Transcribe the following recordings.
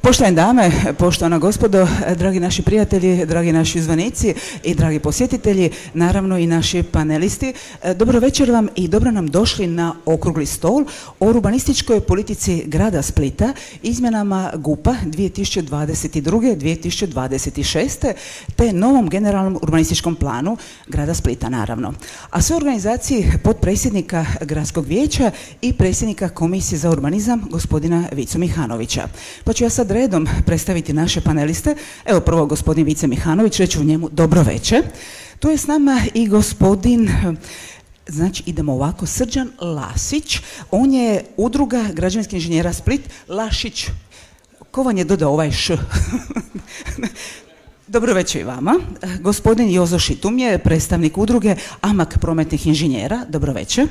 Poštovane dame, poštovana gospodo, dragi naši prijatelji, dragi naši izvanici i dragi posjetitelji, naravno i naši panelisti, dobro večer vam i dobro nam došli na okrugli stol o urbanističkoj politici grada Splita, izmjenama GUP-a 2022-2026, te novom generalnom urbanističkom planu grada Splita, naravno. A sve organizaciji potpredsjednika Gradskog vijeća i predsjednika Komisije za urbanizam, gospodina Vicu Mihanovića. Pa ću ja sad redom predstaviti naše paneliste. Evo prvo gospodin Vice Mihanović, reću u njemu dobro večer. Tu je s nama i gospodin, znači idemo ovako, Srđan Lasić. On je udruga građevinskih inženjera Split. Lašić, ko vam je dodao ovaj š? Dobro večer i vama. Gospodin Jozo Šitum je predstavnik udruge Amak prometnih inženjera. Dobro večer.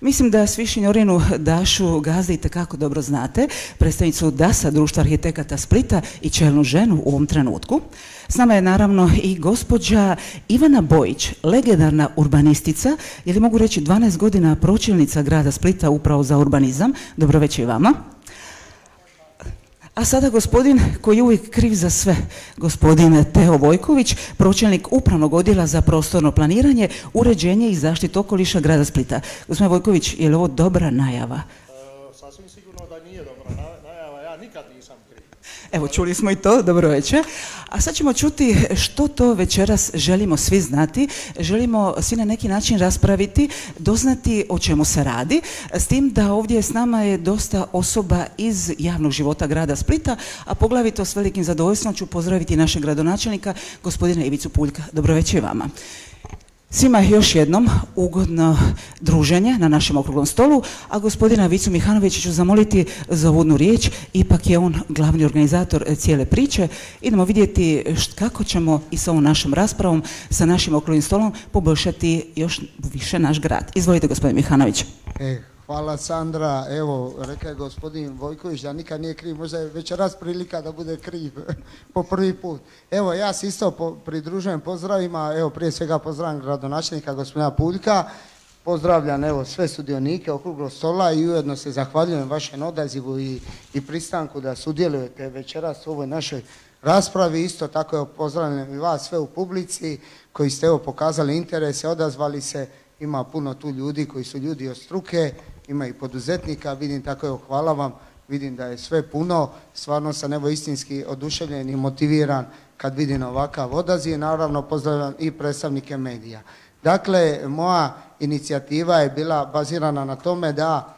Mislim da svi Šinjorinu Dašu Gazde itekako dobro znate, predstavnicu DAS-a, Društva arhitekata Splita i čelnu ženu u ovom trenutku. S nama je naravno i gospođa Ivana Bojić, legendarna urbanistica, ili mogu reći 12 godina pročelnica grada Splita upravo za urbanizam. Dobro večer i vama. A sada gospodin koji je uvijek kriv za sve, gospodin Teo Vojković, pročelnik Upravnog odjela za prostorno planiranje, uređenje i zaštitu okoliša grada Splita. Gospodin Vojković, je li ovo dobra najava? Sasvim sigurno da nije dobra najava, ja nikad nisam kriv. Evo, čuli smo i to, dobro večer. A sad ćemo čuti što to večeras želimo svi znati, želimo svi na neki način raspraviti, doznati o čemu se radi, s tim da ovdje s nama je dosta osoba iz javnog života grada Splita, a poglavito s velikim zadovoljstvom ću pozdraviti našeg gradonačelnika, gospodina Ivicu Puljka. Dobro večer i vama. Svima još jednom ugodno druženje na našem okruglom stolu, a gospodina Vicu Mihanovića ću zamoliti za uvodnu riječ, ipak je on glavni organizator cijele priče. Idemo vidjeti kako ćemo i sa ovom našom raspravom, sa našim okruglim stolom poboljšati još više naš grad. Izvolite, gospodin Mihanović. Hvala Sandra, evo rekao je gospodin Vojković da nikad nije kriv, možda je večeras prilika da bude kriv po prvi put. Evo ja se isto pridružujem pozdravima, evo prije svega pozdravljam gradonačelnika gospodina Puljka, pozdravljam evo sve sudionike okruglog stola i ujedno se zahvaljujem vašem odazivu i pristanku da sudjelujete večeras u ovoj našoj raspravi. Isto tako evo pozdravljam i vas sve u publici koji ste evo pokazali interese, odazvali se. Ima puno tu ljudi koji su ljudi od struke, ima i poduzetnika, vidim tako evo hvala vam, vidim da je sve puno, stvarno sam evo istinski oduševljen i motiviran kad vidim ovakav odaziv, naravno pozdravljam i predstavnike medija. Dakle, moja inicijativa je bila bazirana na tome da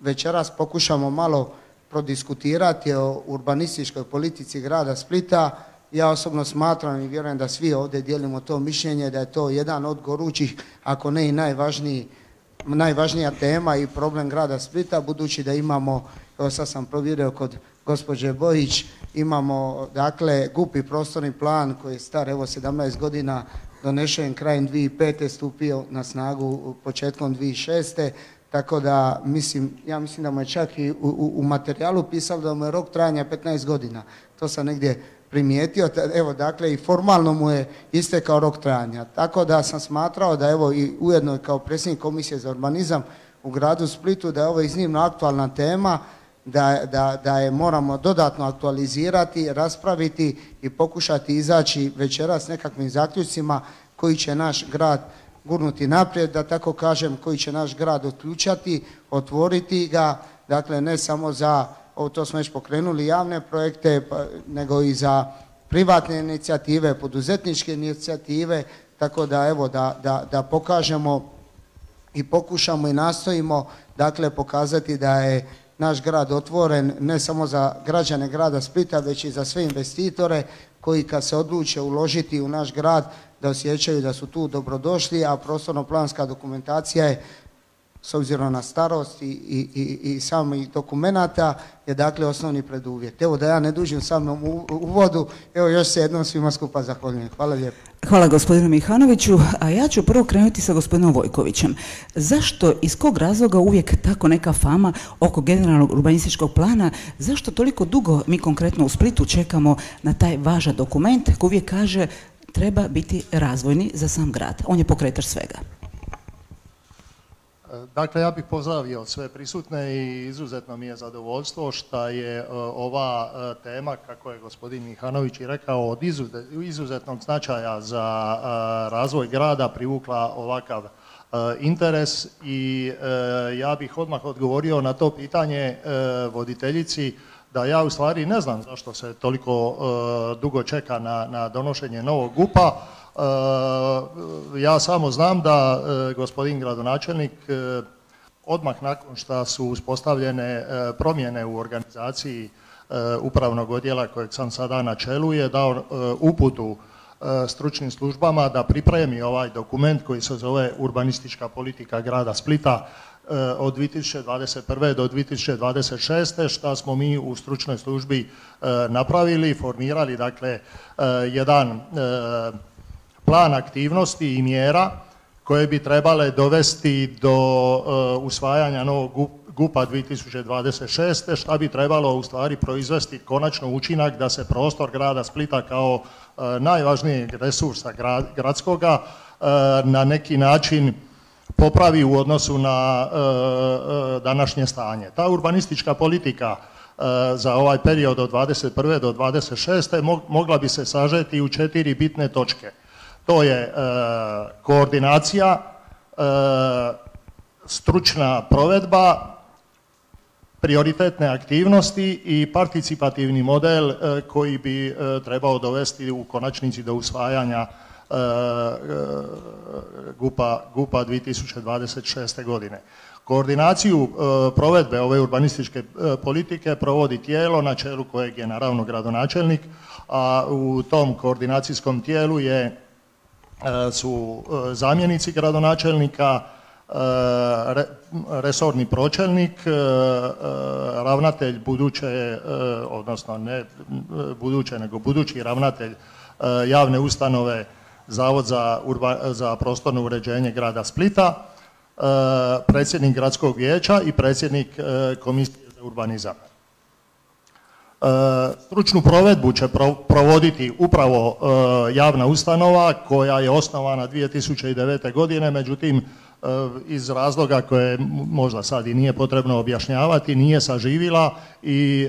večeras pokušamo malo prodiskutirati o urbanističkoj politici grada Splita. Ja osobno smatram i vjerujem da svi ovdje dijelimo to mišljenje da je to jedan od gorućih, ako ne i najvažnija tema i problem grada Splita, budući da imamo, evo sad sam provjerio kod gospođe Bojić, imamo dakle GUP i prostorni plan koji je star evo 17 godina, donešen krajem 2005. stupio na snagu početkom 2006. Tako da ja mislim da mu je čak i u materijalu pisalo da mu je rok trajanja 15 godina. To sam negdje primijetio, evo dakle i formalno mu je istekao rok trajanja. Tako da sam smatrao da evo i ujedno kao predsjednik Komisije za urbanizam u gradu Splitu da je ovo iznimno aktualna tema, da je moramo dodatno aktualizirati, raspraviti i pokušati izaći večeras s nekakvim zaključcima koji će naš grad gurnuti naprijed, da tako kažem, koji će naš grad otključati, otvoriti ga, dakle ne samo za, to smo već pokrenuli, javne projekte, nego i za privatne inicijative, poduzetničke inicijative, tako da evo da pokažemo i pokušamo i nastojimo dakle pokazati da je naš grad otvoren ne samo za građane grada Splita, već i za sve investitore koji kad se odluče uložiti u naš grad da osjećaju da su tu dobrodošli, a prostorno-planska dokumentacija je s obzirom na starost i samih dokumenata je dakle osnovni preduvjet. Evo da ja ne dužim samom uvodu, evo još se jednom svima skupa zahvaljujem. Hvala lijepo. Hvala gospodinu Mihanoviću, a ja ću prvo krenuti sa gospodinom Vojkovićem. Zašto, iz kog razloga uvijek tako neka fama oko generalnog urbanističkog plana, zašto toliko dugo mi konkretno u Splitu čekamo na taj važan dokument koji uvijek kaže treba biti razvojni za sam grad? On je pokretač svega. Dakle, ja bih pozdravio sve prisutne i izuzetno mi je zadovoljstvo što je ova tema, kako je gospodin Mihanović i rekao, od izuzetnog značaja za razvoj grada privukla ovakav interes i ja bih odmah odgovorio na to pitanje voditeljici da ja u stvari ne znam zašto se toliko dugo čeka na donošenje novog GUP-a. Ja samo znam da gospodin gradonačelnik odmah nakon što su uspostavljene promjene u organizaciji upravnog odjela kojeg sam sada na čelu je dao uputu stručnim službama da pripremi ovaj dokument koji se zove Urbanistička politika grada Splita od 2021. do 2026. što smo mi u stručnoj službi napravili, formirali dakle jedan plan aktivnosti i mjera koje bi trebale dovesti do usvajanja novog GUP-a 2026. što bi trebalo u stvari proizvesti konačno učinak da se prostor grada Splita kao najvažnijeg resursa gradskoga na neki način popravi u odnosu na današnje stanje. Ta urbanistička politika za ovaj period od 2021. do 2026. mogla bi se sažeti u 4 bitne točke. To je koordinacija, stručna provedba, prioritetne aktivnosti i participativni model koji bi trebao dovesti u konačnici do usvajanja GUP-a 2026. godine. Koordinaciju provedbe ove urbanističke politike provodi tijelo na čelu kojeg je naravno gradonačelnik, a u tom koordinacijskom tijelu su zamjenici gradonačelnika, resorni pročelnik, ravnatelj buduće, odnosno ne buduće nego budući ravnatelj javne ustanove Zavod za prostorno uređenje grada Splita, predsjednik gradskog vijeća i predsjednik komisije za urbanizam. Stručnu provedbu će provoditi upravo javna ustanova koja je osnovana 2009. godine, međutim iz razloga koje možda sad i nije potrebno objašnjavati, nije saživila i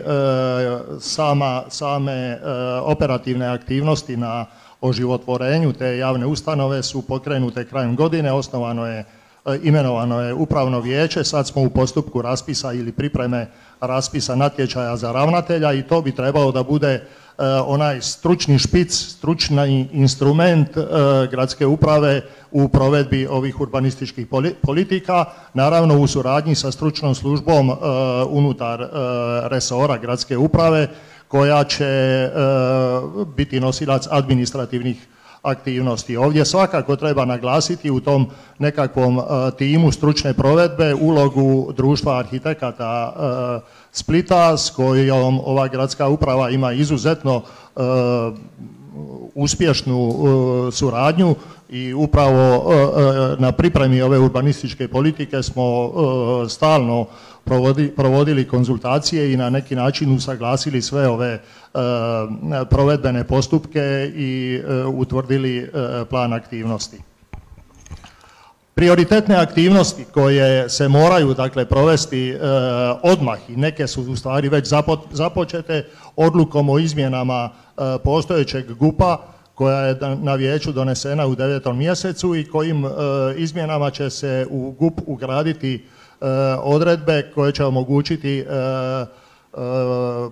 same operativne aktivnosti na oživotvorenju te javne ustanove su pokrenute krajem godine, imenovano je upravno vijeće, sad smo u postupku raspisa ili pripreme raspisa natječaja za ravnatelja i to bi trebao da bude onaj stručni špic, stručni instrument gradske uprave u provedbi ovih urbanističkih politika, naravno u suradnji sa stručnom službom unutar resora gradske uprave koja će biti nosilac administrativnih aktivnosti. Ovdje svakako treba naglasiti u tom nekakvom timu stručne provedbe ulogu društva arhitekata Splita s kojom ova gradska uprava ima izuzetno uspješnu suradnju i upravo na pripremi ove urbanističke politike smo stalno provodili konzultacije i na neki način usaglasili sve ove provedbene postupke i utvrdili plan aktivnosti. Prioritetne aktivnosti koje se moraju dakle provesti odmah i neke su u stvari već započete odlukom o izmjenama postojećeg GUP-a koja je na vijeću donesena u 9. mjesecu i kojim izmjenama će se u GUP ugraditi odredbe koje će omogućiti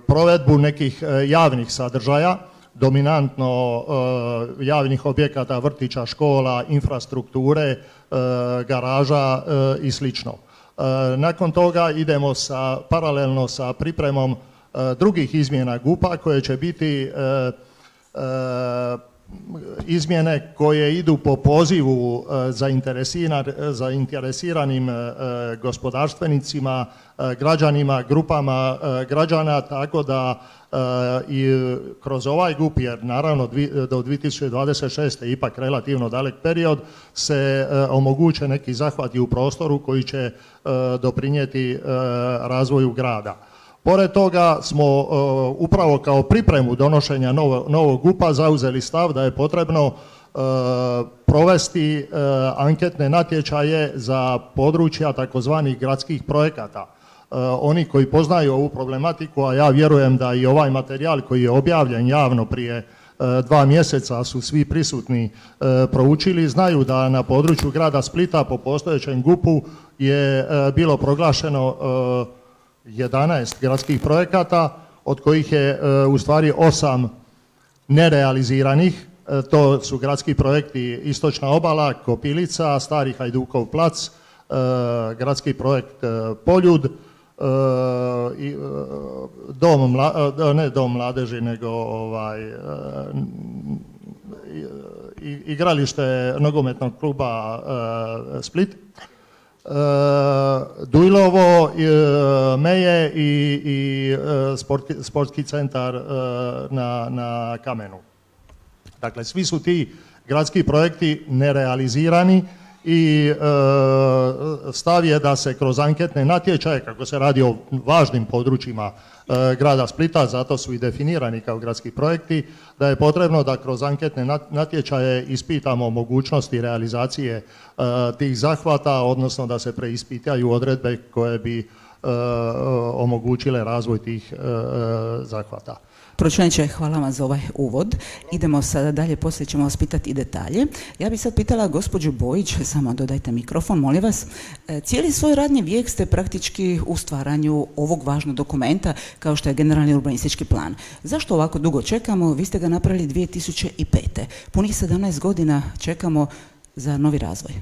provedbu nekih javnih sadržaja, dominantno javnih objekata, vrtića, škola, infrastrukture, garaža i sl. Nakon toga idemo paralelno sa pripremom drugih izmjena GUP-a koje će biti izmjene koje idu po pozivu zainteresiranim gospodarstvenicima, građanima, grupama građana, tako da i kroz ovaj GUP, jer naravno do 2026. je ipak relativno dalek period, se omoguće neki zahvati u prostoru koji će doprinijeti razvoju grada. Pored toga smo upravo kao pripremu donošenja novog GUP-a zauzeli stav da je potrebno provesti anketne natječaje za područja takozvanih gradskih projekata. Oni koji poznaju ovu problematiku, a ja vjerujem da i ovaj materijal koji je objavljen javno prije 2 mjeseca su svi prisutni proučili, znaju da na području grada Splita po postojećem GUP-u je bilo proglašeno 11 gradskih projekata, od kojih je u stvari 8 nerealiziranih. To su gradski projekti Istočna obala, Kopilica, Stari Hajdukov plac, gradski projekt Poljud, ne dom mladeži, nego igralište nogometnog kluba Split, Dujlovo, Meje i sportski centar na Kamenu. Dakle, svi su ti gradski projekti nerealizirani i stav je da se kroz anketne natječaje, kako se radi o važnim područjima grada Splita, zato su i definirani kao gradski projekti, da je potrebno da kroz anketne natječaje ispitamo mogućnosti realizacije tih zahvata, odnosno da se preispitaju odredbe koje bi omogućile razvoj tih zahvata. Pročelniče, hvala vam za ovaj uvod. Idemo sada dalje, poslije ćemo vas pitati i detalje. Ja bih sad pitala gospođu Bojić, samo dodajte mikrofon, molim vas. Cijeli svoj radni vijek ste praktički u stvaranju ovog važnog dokumenta kao što je generalni urbanistički plan. Zašto ovako dugo čekamo? Vi ste ga napravili 2005. Punih 17 godina čekamo za novi razvoj.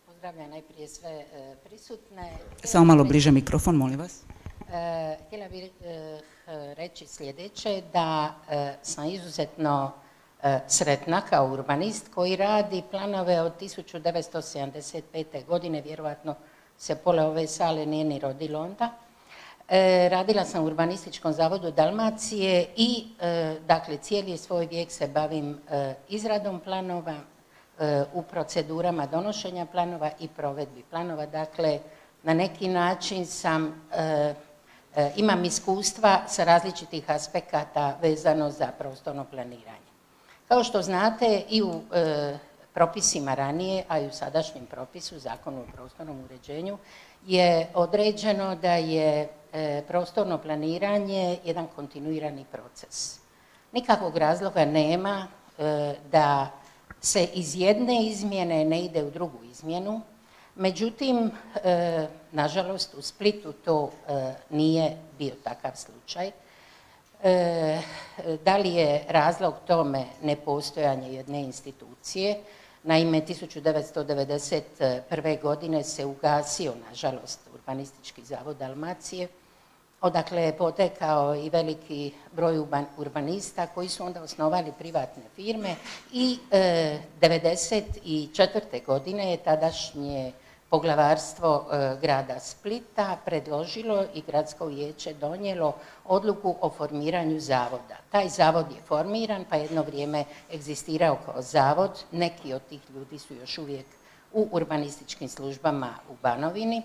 Pozdravljam najprije sve prisutne. Samo malo bliže mikrofon, molim vas. Htjela bih reći sljedeće, da sam izuzetno sretna kao urbanist koji radi planove od 1975. godine, vjerojatno se pola ove sale nije ni rodilo onda. Radila sam u Urbanističkom zavodu Dalmacije i dakle cijeli svoj vijek se bavim izradom planova, u procedurama donošenja planova i provedbi planova. Dakle, na neki način imam iskustva sa različitih aspekata vezano za prostorno planiranje. Kao što znate, i u propisima ranije, a i u sadašnjem propisu, Zakonu o prostornom uređenju, je određeno da je prostorno planiranje jedan kontinuirani proces. Nikakvog razloga nema da se iz jedne izmjene ne ide u drugu izmjenu. Međutim, nažalost, u Splitu to nije bio takav slučaj. Da li je razlog tome nepostojanje jedne institucije? Naime, 1991. godine se ugasio, nažalost, Urbanistički zavod Dalmacije, odakle je potekao i veliki broj urbanista koji su onda osnovali privatne firme i 1994. godine je tadašnje poglavarstvo grada Splita predložilo i gradsko vijeće donijelo odluku o formiranju zavoda. Taj zavod je formiran pa jedno vrijeme egzistirao kao zavod. Neki od tih ljudi su još uvijek u urbanističkim službama u Banovini.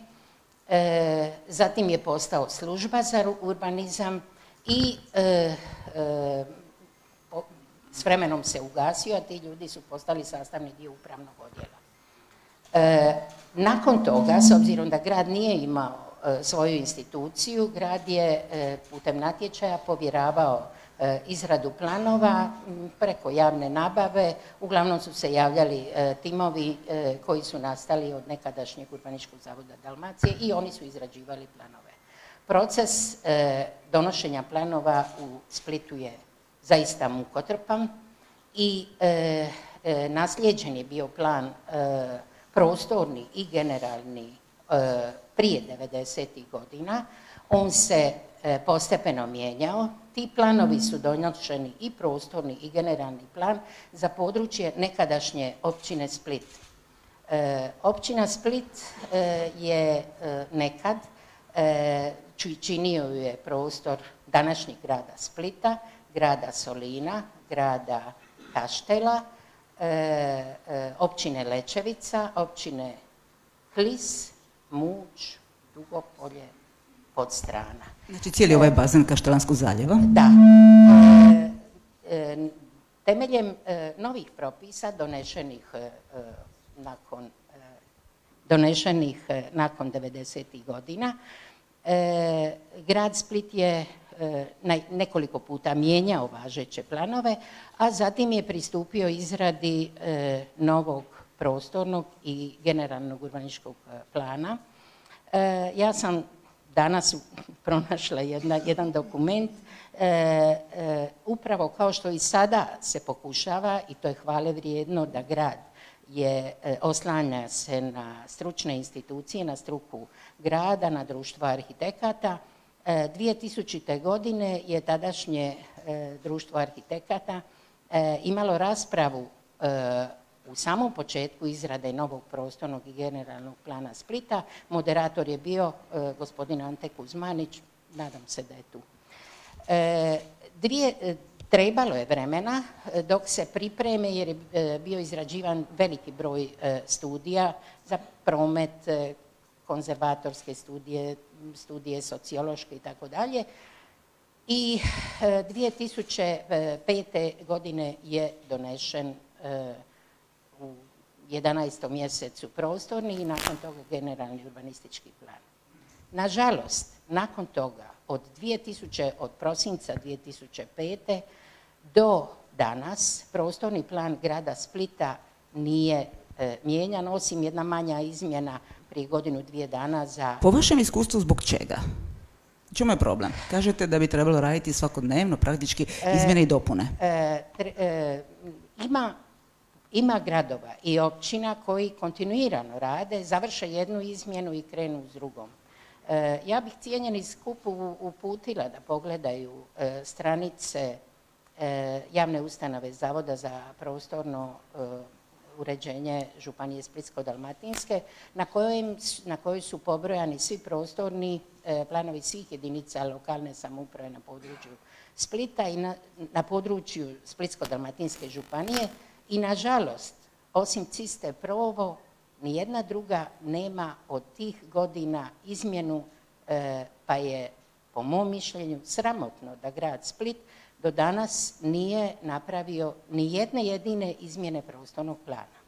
Zatim je postao služba za urbanizam i s vremenom se ugasio, a ti ljudi su postali sastavni dio upravnog odjela. Nakon toga, s obzirom da grad nije imao svoju instituciju, grad je putem natječaja povjeravao izradu planova preko javne nabave. Uglavnom su se javljali timovi koji su nastali od nekadašnjeg Urbanističkog zavoda Dalmacije i oni su izrađivali planove. Proces donošenja planova u Splitu je zaista mukotrpan i naslijeđen je bio plan prostorni i generalni prije 90. godina. On se postepeno mijenjao. Ti planovi su donošeni i prostorni i generalni plan za područje nekadašnje općine Split. Općina Split je nekad činio je prostor današnjeg grada Splita, grada Solina, grada Kaštela, općine Lečevica, općine Klis, Muć, Dugopolje, Podstrana. Znači cijeli ovaj bazen Kaštelanskog zaljeva? Da. Temeljem novih propisa donešenih nakon 90. godina, grad Split je nekoliko puta mijenjao važeće planove, a zatim je pristupio izradi novog prostornog i generalnog urbanističkog plana. Ja sam danas pronašla jedan dokument, upravo kao što i sada se pokušava, i to je hvale vrijedno, da grad oslanja se na stručne institucije, na struku grada, na društvo arhitekata. 2000. godine je tadašnje društvo arhitekata imalo raspravu u samom početku izrade novog prostornog i generalnog plana Splita. Moderator je bio gospodin Ante Kuzmanić, nadam se da je tu. Trebalo je vremena dok se pripreme, jer je bio izrađivan veliki broj studija za promet, konzervatorske studije, studije sociološke i tako dalje. I 2005. godine je donešen u 11. mjesecu prostorni i nakon toga generalni urbanistički plan. Nažalost, nakon toga, od prosinca 2005. do danas, prostorni plan grada Splita nije mijenjan, osim jedna manja izmjena prije godinu, 2 dana za... Po vašem iskustvu zbog čega? U čemu je problem? Kažete da bi trebalo raditi svakodnevno, praktički izmjene i dopune. Ima gradova i općina koji kontinuirano rade, završe jednu izmjenu i krenu s drugom. Ja bih cijenjeni skup uputila da pogledaju stranice javne ustanove Zavoda za prostorno uređenje Županije Splitsko-dalmatinske, na kojoj su pobrojani svi prostorni planovi svih jedinica lokalne samouprave na području Splita i na području Splitsko-dalmatinske županije. I nažalost, osim Ciste Provo, nijedna druga nema od tih godina izmjenu, pa je po mom mišljenju sramotno da grad Split do danas nije napravio ni jedne jedine izmjene prostornog plana.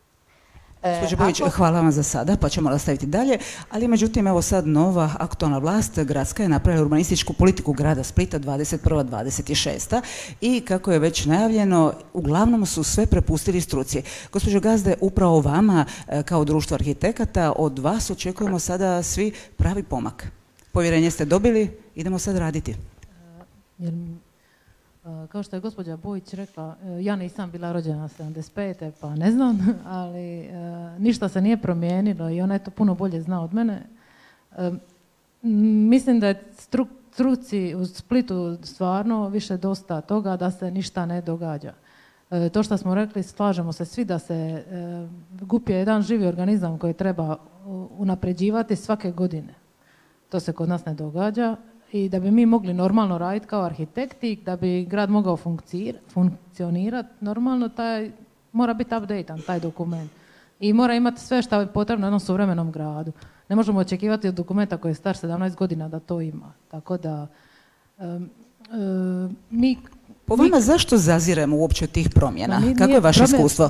Gospođo Bojić, hvala vam za sada, pa ćemo nastaviti dalje, ali međutim, evo sad nova aktualna vlast gradska je napravila urbanističku politiku grada Splita 21-26 i kako je već najavljeno, uglavnom su sve prepustili struci. Gospođo Gazde, upravo vama kao društvo arhitekata, od vas očekujemo sada svi pravi pomak. Povjerenje ste dobili, idemo sad raditi. Kao što je gospođa Bojić rekla, ja nisam bila rođena 75. pa ne znam, ali ništa se nije promijenilo i ona je to puno bolje zna od mene. Mislim da je struci u Splitu stvarno više dosta toga da se ništa ne događa. To što smo rekli, slažemo se svi da se GUP je jedan živi organizam koji treba unapređivati svake godine. To se kod nas ne događa. I da bi mi mogli normalno raditi kao arhitekti, da bi grad mogao funkcionirati normalno, mora biti updatean taj dokument. I mora imati sve što je potrebno jednom suvremenom gradu. Ne možemo očekivati od dokumenta koji je star 17 godina da to ima. Tako da Po vama zašto zaziremo uopće tih promjena? Kako je vaše iskustvo?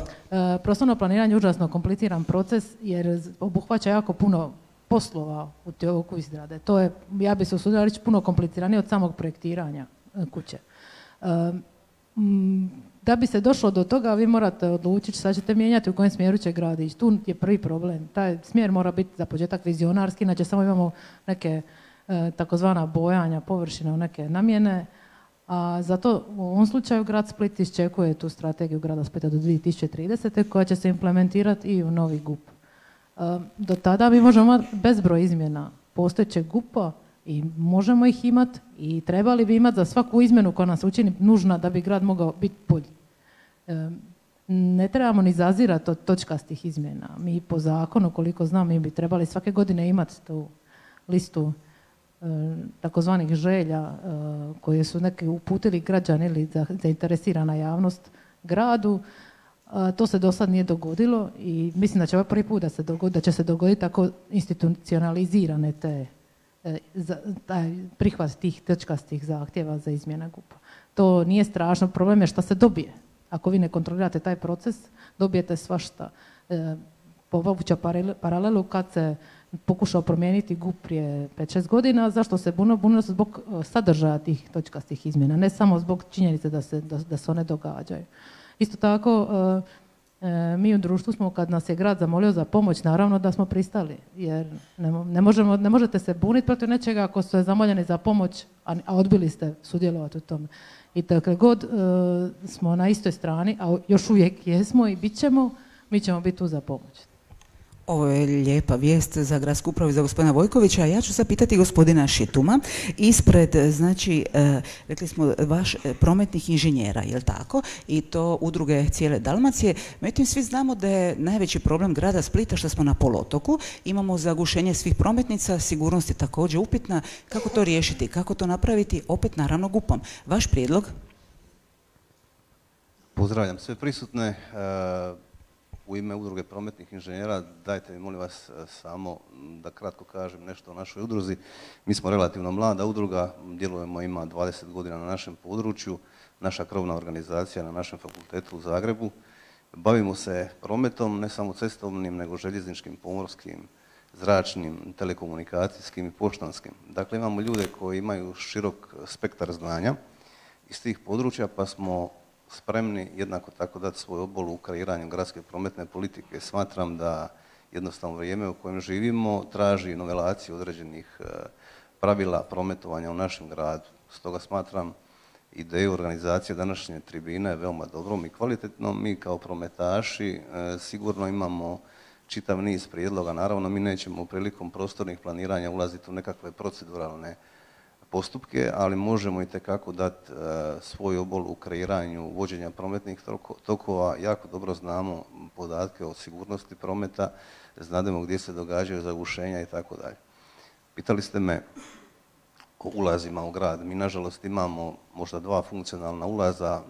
Prostorno planiranje je užasno kompliciran proces jer obuhvaća jako puno poslova u toku izrade. To je, ja bih se usudila reći, puno kompliciranije od samog projektiranja kuće. Da bi se došlo do toga, vi morate odlučiti šta ćete mijenjati, u kojem smjeru će grad ići. Tu je prvi problem. Taj smjer mora biti za početak vizionarski, inače samo imamo neke takozvana bojanja površina u neke namjene. A zato u ovom slučaju grad Split iščekuje tu strategiju grada Splita do 2030. koja će se implementirati i u novi GUP. Do tada mi možemo imati bezbroj izmjena postojećeg GUP-a i možemo ih imati i trebali bi imati za svaku izmjenu koja nas učini nužna da bi grad mogao biti bolji. Ne trebamo ni zazirati od točkastih izmjena. Mi po zakonu, koliko znam, mi bi trebali svake godine imati tu listu takozvanih želja koje su neki uputili građani ili zainteresirana javnost gradu. To se do sad nije dogodilo i mislim da će ovaj prvi put da će se dogoditi tako institucionalizirane taj prihvat tih točkastih zahtjeva za izmjena GUP-a. To nije strašno, problem je što se dobije. Ako vi ne kontrolirate taj proces, dobijete svašta. Povuća paralelu kad se pokušao promijeniti GUP prije 5-6 godina, zašto se bunilo se zbog sadržaja tih točkastih izmjena, ne samo zbog činjenice da se one događaju. Isto tako, mi u društvu smo, kad nas je grad zamolio za pomoć, naravno da smo pristali, jer ne možete se buniti protiv nečega ako ste zamoljeni za pomoć, a odbili ste sudjelovati u tome. I dakle god smo na istoj strani, a još uvijek jesmo i bit ćemo, mi ćemo biti tu za pomoć. Ovo je lijepa vijest za gradsku upravu i za gospodina Vojkovića, a ja ću sad pitati gospodina Šituma ispred, znači, rekli smo, vaš prometnih inženjera, je li tako? I to udruge cijele Dalmacije. Međutim, svi znamo da je najveći problem grada Splita što smo na poluotoku, imamo zagušenje svih prometnica, sigurnost je također upitna. Kako to riješiti? Kako to napraviti? Opet, naravno, GUP-om. Vaš prijedlog? Pozdravljam sve prisutne. U ime udruge prometnih inženjera dajte mi molim vas samo da kratko kažem nešto o našoj udruzi. Mi smo relativno mlada udruga, djelujemo ima 20 godina na našem području, naša krovna organizacija na našem fakultetu u Zagrebu. Bavimo se prometom, ne samo cestovnim, nego željezničkim, pomorskim, zračnim, telekomunikacijskim i poštanskim. Dakle, imamo ljude koji imaju širok spektar znanja iz tih područja, pa smo spremni jednako tako dati svoj obol u kreiranju gradske prometne politike. Smatram da jednostavno vrijeme u kojem živimo traži novelaciju određenih pravila prometovanja u našem gradu. Stoga smatram ideju organizacije današnje tribine veoma dobrom i kvalitetnom. Mi kao prometaši sigurno imamo čitav niz prijedloga. Naravno, mi nećemo prilikom prostornih planiranja ulaziti u nekakve proceduralne postupke, ali možemo itekako dati svoj obol u kreiranju vođenja prometnih tokova. Jako dobro znamo podatke o sigurnosti prometa, znademo gdje se događaju zagušenja i tako dalje. Pitali ste me o ulazima u grad. Mi nažalost imamo možda 2 funkcionalna ulaza,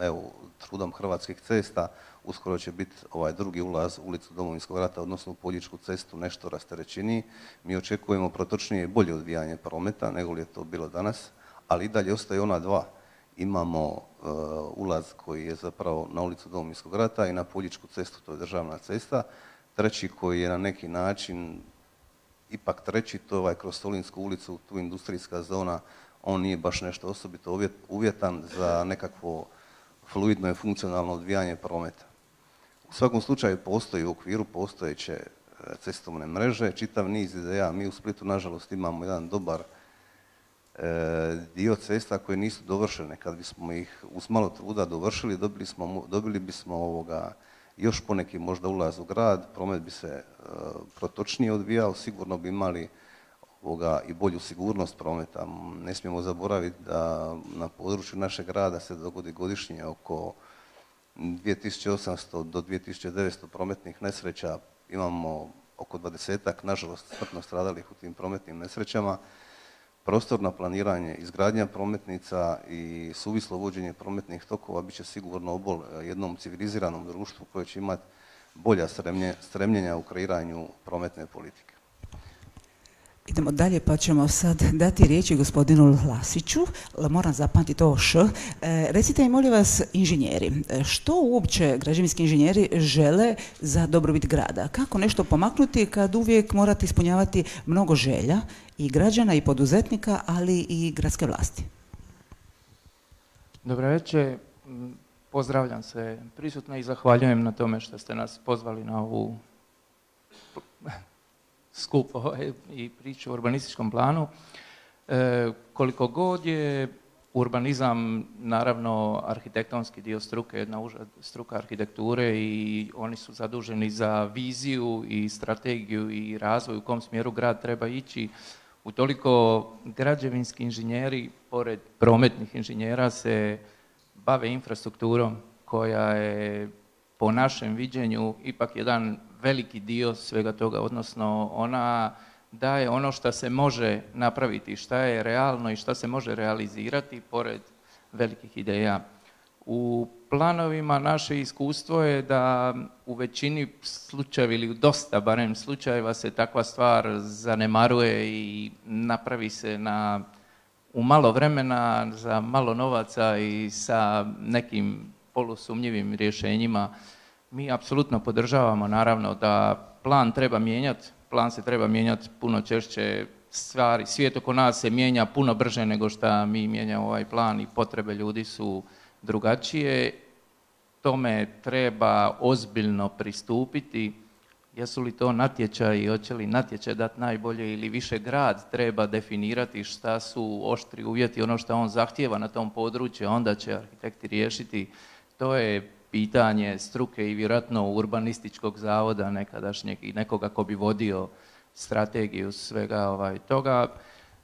evo, trudom Hrvatskih cesta, uskoro će biti ovaj drugi ulaz u ulicu Domovinskog rata, odnosno u Poljičku cestu, nešto rasterećeniji. Mi očekujemo protočnije i bolje odvijanje prometa nego li je to bilo danas, ali i dalje ostaje ona 2. Imamo ulaz koji je zapravo na ulicu Domovinskog rata i na Poljičku cestu, to je državna cesta. Treći koji je na neki način, ipak treći, to je ovaj kroz Solinsku ulicu, tu industrijska zona, on nije baš nešto osobito uvjetan za nekakvo fluidno i funkcionalno odvijanje prometa. U svakom slučaju postoji u okviru postojeće cestovne mreže čitav niz ideja. Mi u Splitu nažalost imamo jedan dobar dio cesta koje nisu dovršene. Kad bismo ih uz malo truda dovršili, dobili bismo još poneki možda ulaz u grad, promet bi se protočnije odvijao, sigurno bi imali i bolju sigurnost prometa. Ne smijemo zaboraviti da na području našeg grada se dogodi godišnje oko 2800 do 2900 prometnih nesreća. Imamo oko 20-ak, nažalost, smrtno stradalih u tim prometnim nesrećama. Prostorno planiranje, izgradnja prometnica i suvislo vođenje prometnih tokova bit će sigurno obol jednom civiliziranom društvu koje će imati bolja stremljenja u kreiranju prometne politike. Idemo dalje, pa ćemo sad dati riječi gospodinu Lasiću. Moram zapamtiti ovo š. Recite mi, molim vas, inženjeri, što uopće građevinski inženjeri žele za dobrobit grada? Kako nešto pomaknuti kad uvijek morate ispunjavati mnogo želja i građana i poduzetnika, ali i gradske vlasti? Dobro večer, pozdravljam se prisutno i zahvaljujem na tome što ste nas pozvali na ovu skup i priču o urbanističkom planu. Koliko god je urbanizam, naravno, arhitektonski dio struke, jedna uža struka arhitekture i oni su zaduženi za viziju i strategiju i razvoj u kom smjeru grad treba ići. Utoliko građevinski inženjeri, pored prometnih inženjera, se bave infrastrukturom koja je po našem viđenju ipak jedan veliki dio svega toga, odnosno ona daje ono što se može napraviti, šta je realno i šta se može realizirati pored velikih ideja. U planovima naše iskustvo je da u većini slučajeva ili u dosta barem slučajeva se takva stvar zanemaruje i napravi se u malo vremena, za malo novaca i sa nekim polusumnjivim rješenjima. Mi apsolutno podržavamo naravno da plan treba mijenjati, plan se treba mijenjati puno češće, stvari, svijet oko nas se mijenja puno brže nego što mi mijenjamo ovaj plan i potrebe ljudi su drugačije. Tome treba ozbiljno pristupiti. Jesu li to natječaji, hoće li natječaj dati najbolje ili više grad treba definirati šta su oštri uvjeti, ono što on zahtijeva na tom području, onda će arhitekti riješiti. To je pitanje struke i vjerojatno urbanističkog zavoda nekadašnjeg i nekoga ko bi vodio strategiju svega toga.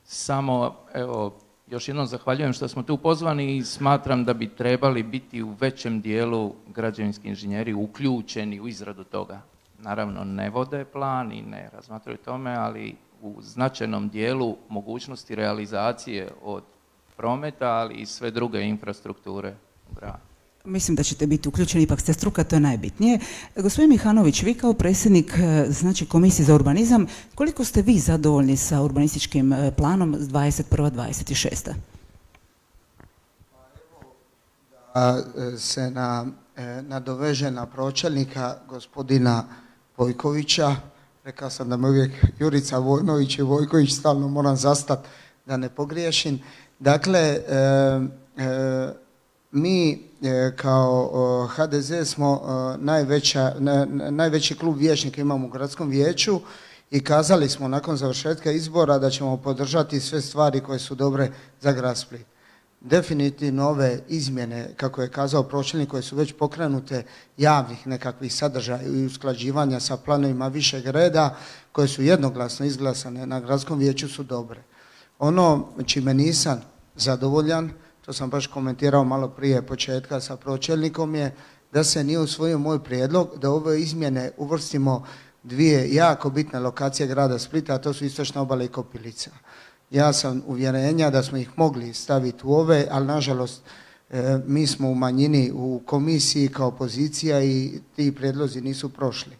Samo, evo, još jednom zahvaljujem što smo tu pozvani i smatram da bi trebali biti u većem dijelu građevinski inženjeri uključeni u izradu toga. Naravno, ne vode plan i ne razmatraju tome, ali u značajnom dijelu mogućnosti realizacije od prometa, ali i sve druge infrastrukture u gradu. Mislim da ćete biti uključeni, ipak ste struka, to je najbitnije. Gospodin Mihanović, vi kao predsjednik znači, Komisije za urbanizam, koliko ste vi zadovoljni sa urbanističkim planom 21-26? Da se nadoveže na pročelnika gospodina Vojkovića, rekao sam da me uvijek Jurica Vojnović i Vojković stalno moram zastati da ne pogriješim. Dakle, mi kao HDZ smo najveći klub vijećnika imamo u gradskom vijeću i kazali smo nakon završetka izbora da ćemo podržati sve stvari koje su dobre za grad Split. Definitivno ove izmjene, kako je kazao pročelnik, koje su već pokrenute javnih nekakvih sadržaja i usklađivanja sa planovima višeg reda, koje su jednoglasno izglasane na gradskom vijeću su dobre. Ono čime nisam zadovoljan, to sam baš komentirao malo prije početka sa pročelnikom, je da se nije usvojio moj prijedlog da ove izmjene uvrstimo dvije jako bitne lokacije grada Splita, a to su Istočna obala i Kopilica. Ja sam uvjerenja da smo ih mogli staviti u ove, ali nažalost mi smo u manjini u komisiji kao opozicija i ti prijedlozi nisu prošli.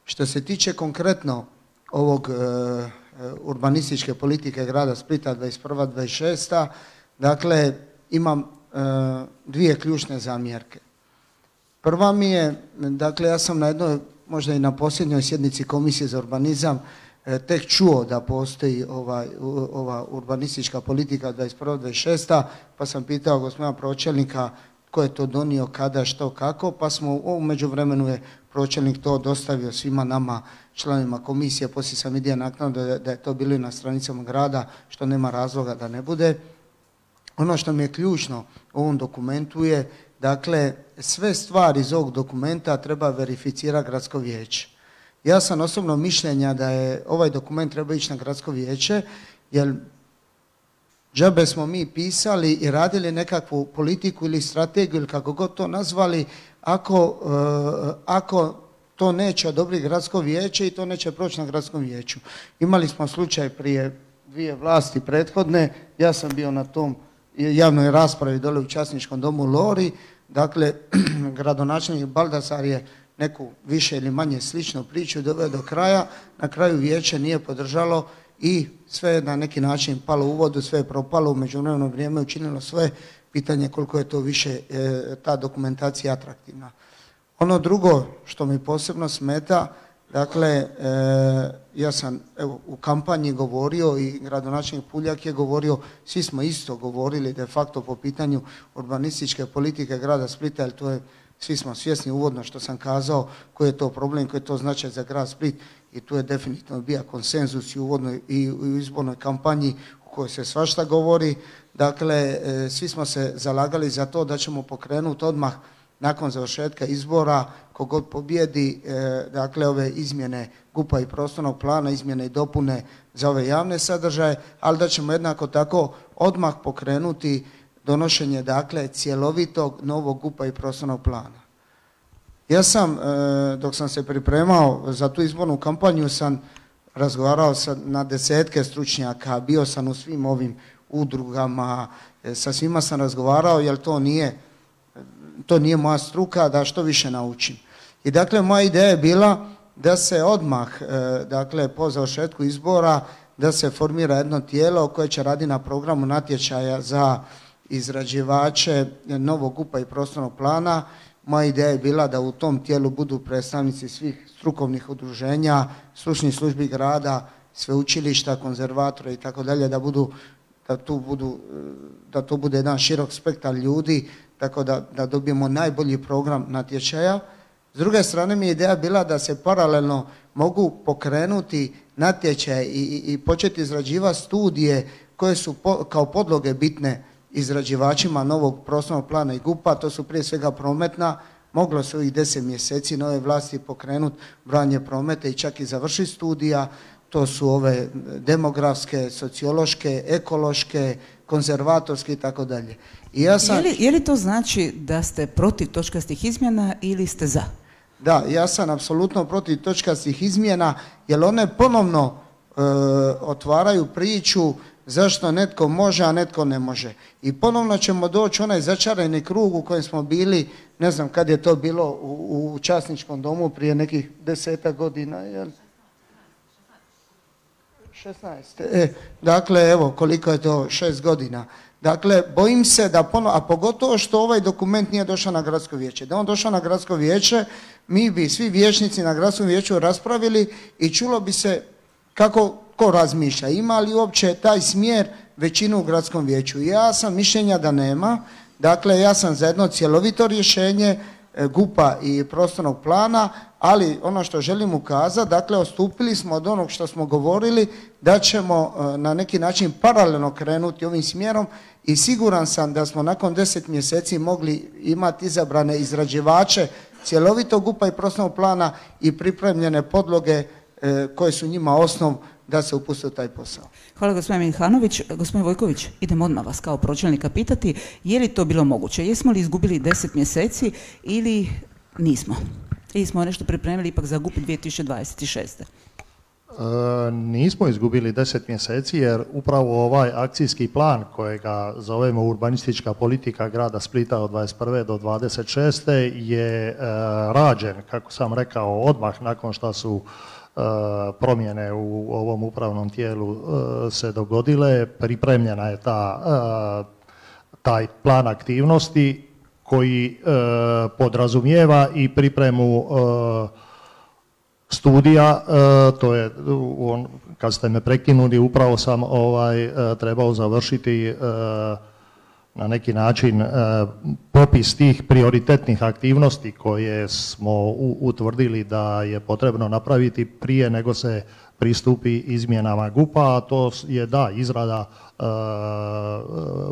Što se tiče konkretno ovog urbanističke politike grada Splita 21-26, dakle imam dvije ključne zamjerke. Prva mi je, dakle ja sam na jednoj, možda i na posljednjoj sjednici Komisije za urbanizam tek čuo da postoji ova urbanistička politika 21-26, pa sam pitao gospodina pročelnika tko je to donio, kada, što, kako, pa smo u međuvremenu je pročelnik to dostavio svima nama, članovima komisije, poslije sam vidio naknadno da je to bilo i na stranicama grada, što nema razloga da ne bude. Ono što mi je ključno u ovom dokumentu je, dakle, sve stvari iz ovog dokumenta treba verificirati gradsko vijeće. Ja sam osobno mišljenja da je ovaj dokument treba ići na gradsko vijeće, jer džabe smo mi pisali i radili nekakvu politiku ili strategiju ili kako god to nazvali, ako to neće odobriti gradsko vijeće i to neće proći na gradskom vijeću. Imali smo slučaj prije dvije vlasti prethodne, ja sam bio na tom javnoj raspravi dole u Časničkom domu Lori, dakle gradonačelnik Baldasar je neku više ili manje sličnu priču doveo do kraja, na kraju vijeće nije podržalo i sve je na neki način palo u vodu, sve je propalo, u međuvremeno vrijeme učinilo sve, pitanje koliko je to više ta dokumentacija atraktivna. Ono drugo što mi posebno smeta, dakle, ja sam u kampanji govorio i gradonačelnik Puljak je govorio, svi smo isto govorili de facto po pitanju urbanističke politike grada Splita, jer to je, svi smo svjesni uvodno što sam kazao, koji je to problem, koji je to značaj za grad Split i tu je definitivno bio konsenzus i u izbornoj kampanji u kojoj se svašta govori. Dakle, svi smo se zalagali za to da ćemo pokrenuti odmah nakon završetka izbora, kogod pobjedi, dakle, ove izmjene GUP-a i prostornog plana, izmjene i dopune za ove javne sadržaje, ali da ćemo jednako tako odmah pokrenuti donošenje, dakle, cjelovitog novog GUP-a i prostornog plana. Ja sam, dok sam se pripremao za tu izbornu kampanju, sam razgovarao na desetke stručnjaka, bio sam u svim ovim udrugama, sa svima sam razgovarao, jer to nije moja struka, da što više naučim. I dakle, moja ideja je bila da se odmah, dakle, po završetku izbora, da se formira jedno tijelo koje će raditi na programu natječaja za izrađivače novog GUP-a i prostornog plana. Moja ideja je bila da u tom tijelu budu predstavnici svih strukovnih udruženja, stručnih službi grada, sveučilišta, konzervatora i tako dalje, da to bude jedan širok spektar ljudi, tako da dobijemo najbolji program natječaja. S druge strane mi je ideja bila da se paralelno mogu pokrenuti natječaje i početi izrađivati studije koje su kao podloge bitne izrađivačima novog prostornog plana i GUP-a. To su prije svega prometna. Moglo se u ovih 10 mjeseci nove vlasti pokrenuti brojanje prometa i čak i završiti studija. To su ove demografske, sociološke, ekološke, konzervatorske i tako dalje. Je li to znači da ste protiv točkastih izmjena ili ste za? Da, ja sam apsolutno protiv točkastih izmjena, jer one ponovno otvaraju priču zašto netko može, a netko ne može. I ponovno ćemo doći onaj začarani krug u kojem smo bili, ne znam kad je to bilo u Časničkom domu prije nekih 10 godina, jel? 16. Dakle, evo koliko je to, 6 godina. Dakle, bojim se da a pogotovo što ovaj dokument nije došao na gradsko vijeće. Da on došao na gradsko vijeće, mi bi svi vijećnici na gradskom vijeću raspravili i čulo bi se kako ko razmišlja. Ima li uopće taj smjer većinu u gradskom vijeću? Ja sam mišljenja da nema. Dakle, ja sam za jedno cjelovito rješenje GUP-a i prostornog plana, ali ono što želim ukazati, dakle, odstupili smo od onog što smo govorili, da ćemo na neki način paralelno krenuti ovim smjerom i siguran sam da smo nakon 10 mjeseci mogli imati izabrane izrađivače cjelovitog GUP-a i prostornog plana i pripremljene podloge koje su njima osnov da se upuste u taj posao. Hvala gospodin Mihanović. Gospodin Vojković, idem odmah vas kao pročelnika pitati, je li to bilo moguće? Jesmo li izgubili 10 mjeseci ili nismo? Ili smo nešto pripremili ipak za GUP 2026. Nismo izgubili 10 mjeseci jer upravo ovaj akcijski plan kojega zovemo urbanistička politika grada Splita od 21. do 26. je rađen, kako sam rekao, odmah nakon što su promjene u ovom upravnom tijelu se dogodile. Pripremljena je taj plan aktivnosti koji podrazumijeva i pripremu studija. To je, kad ste me prekinuli, upravo sam trebao završiti na neki način popis tih prioritetnih aktivnosti koje smo utvrdili da je potrebno napraviti prije nego se pristupi izmjenama GUP-a, a to je izrada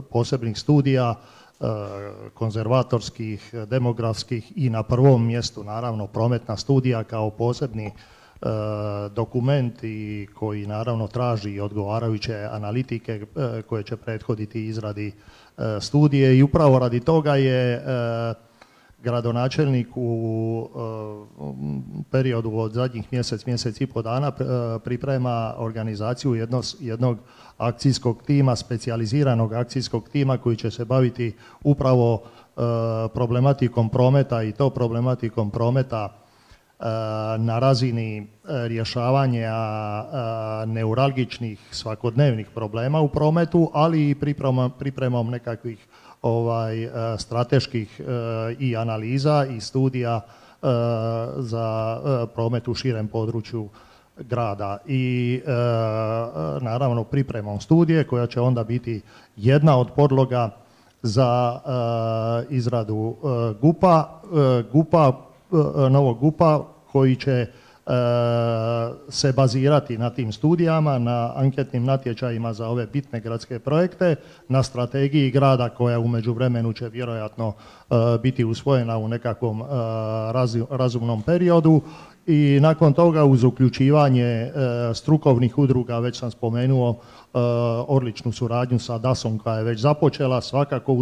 posebnih studija, konzervatorskih, demografskih i na prvom mjestu naravno prometna studija kao posebni dokument i koji naravno traži odgovarajuće analitike koje će prethoditi izradi studije i upravo radi toga je gradonačelnik u periodu od zadnjih mjesec i pol dana priprema organizaciju jednog akcijskog tima, specijaliziranog akcijskog tima koji će se baviti upravo problematikom prometa i to problematikom prometa na razini rješavanja neuralgičnih svakodnevnih problema u prometu, ali i pripremom nekakvih strateških i analiza i studija za promet u širem području grada i naravno pripremom studije koja će onda biti jedna od podloga za izradu novog GUP-a koji će se bazirati na tim studijama, na anketnim natječajima za ove bitne gradske projekte, na strategiji grada koja u međuvremenu će vjerojatno biti usvojena u nekakvom razumnom periodu i nakon toga uz uključivanje strukovnih udruga, već sam spomenuo odličnu suradnju sa DAS-om koja je već započela, svakako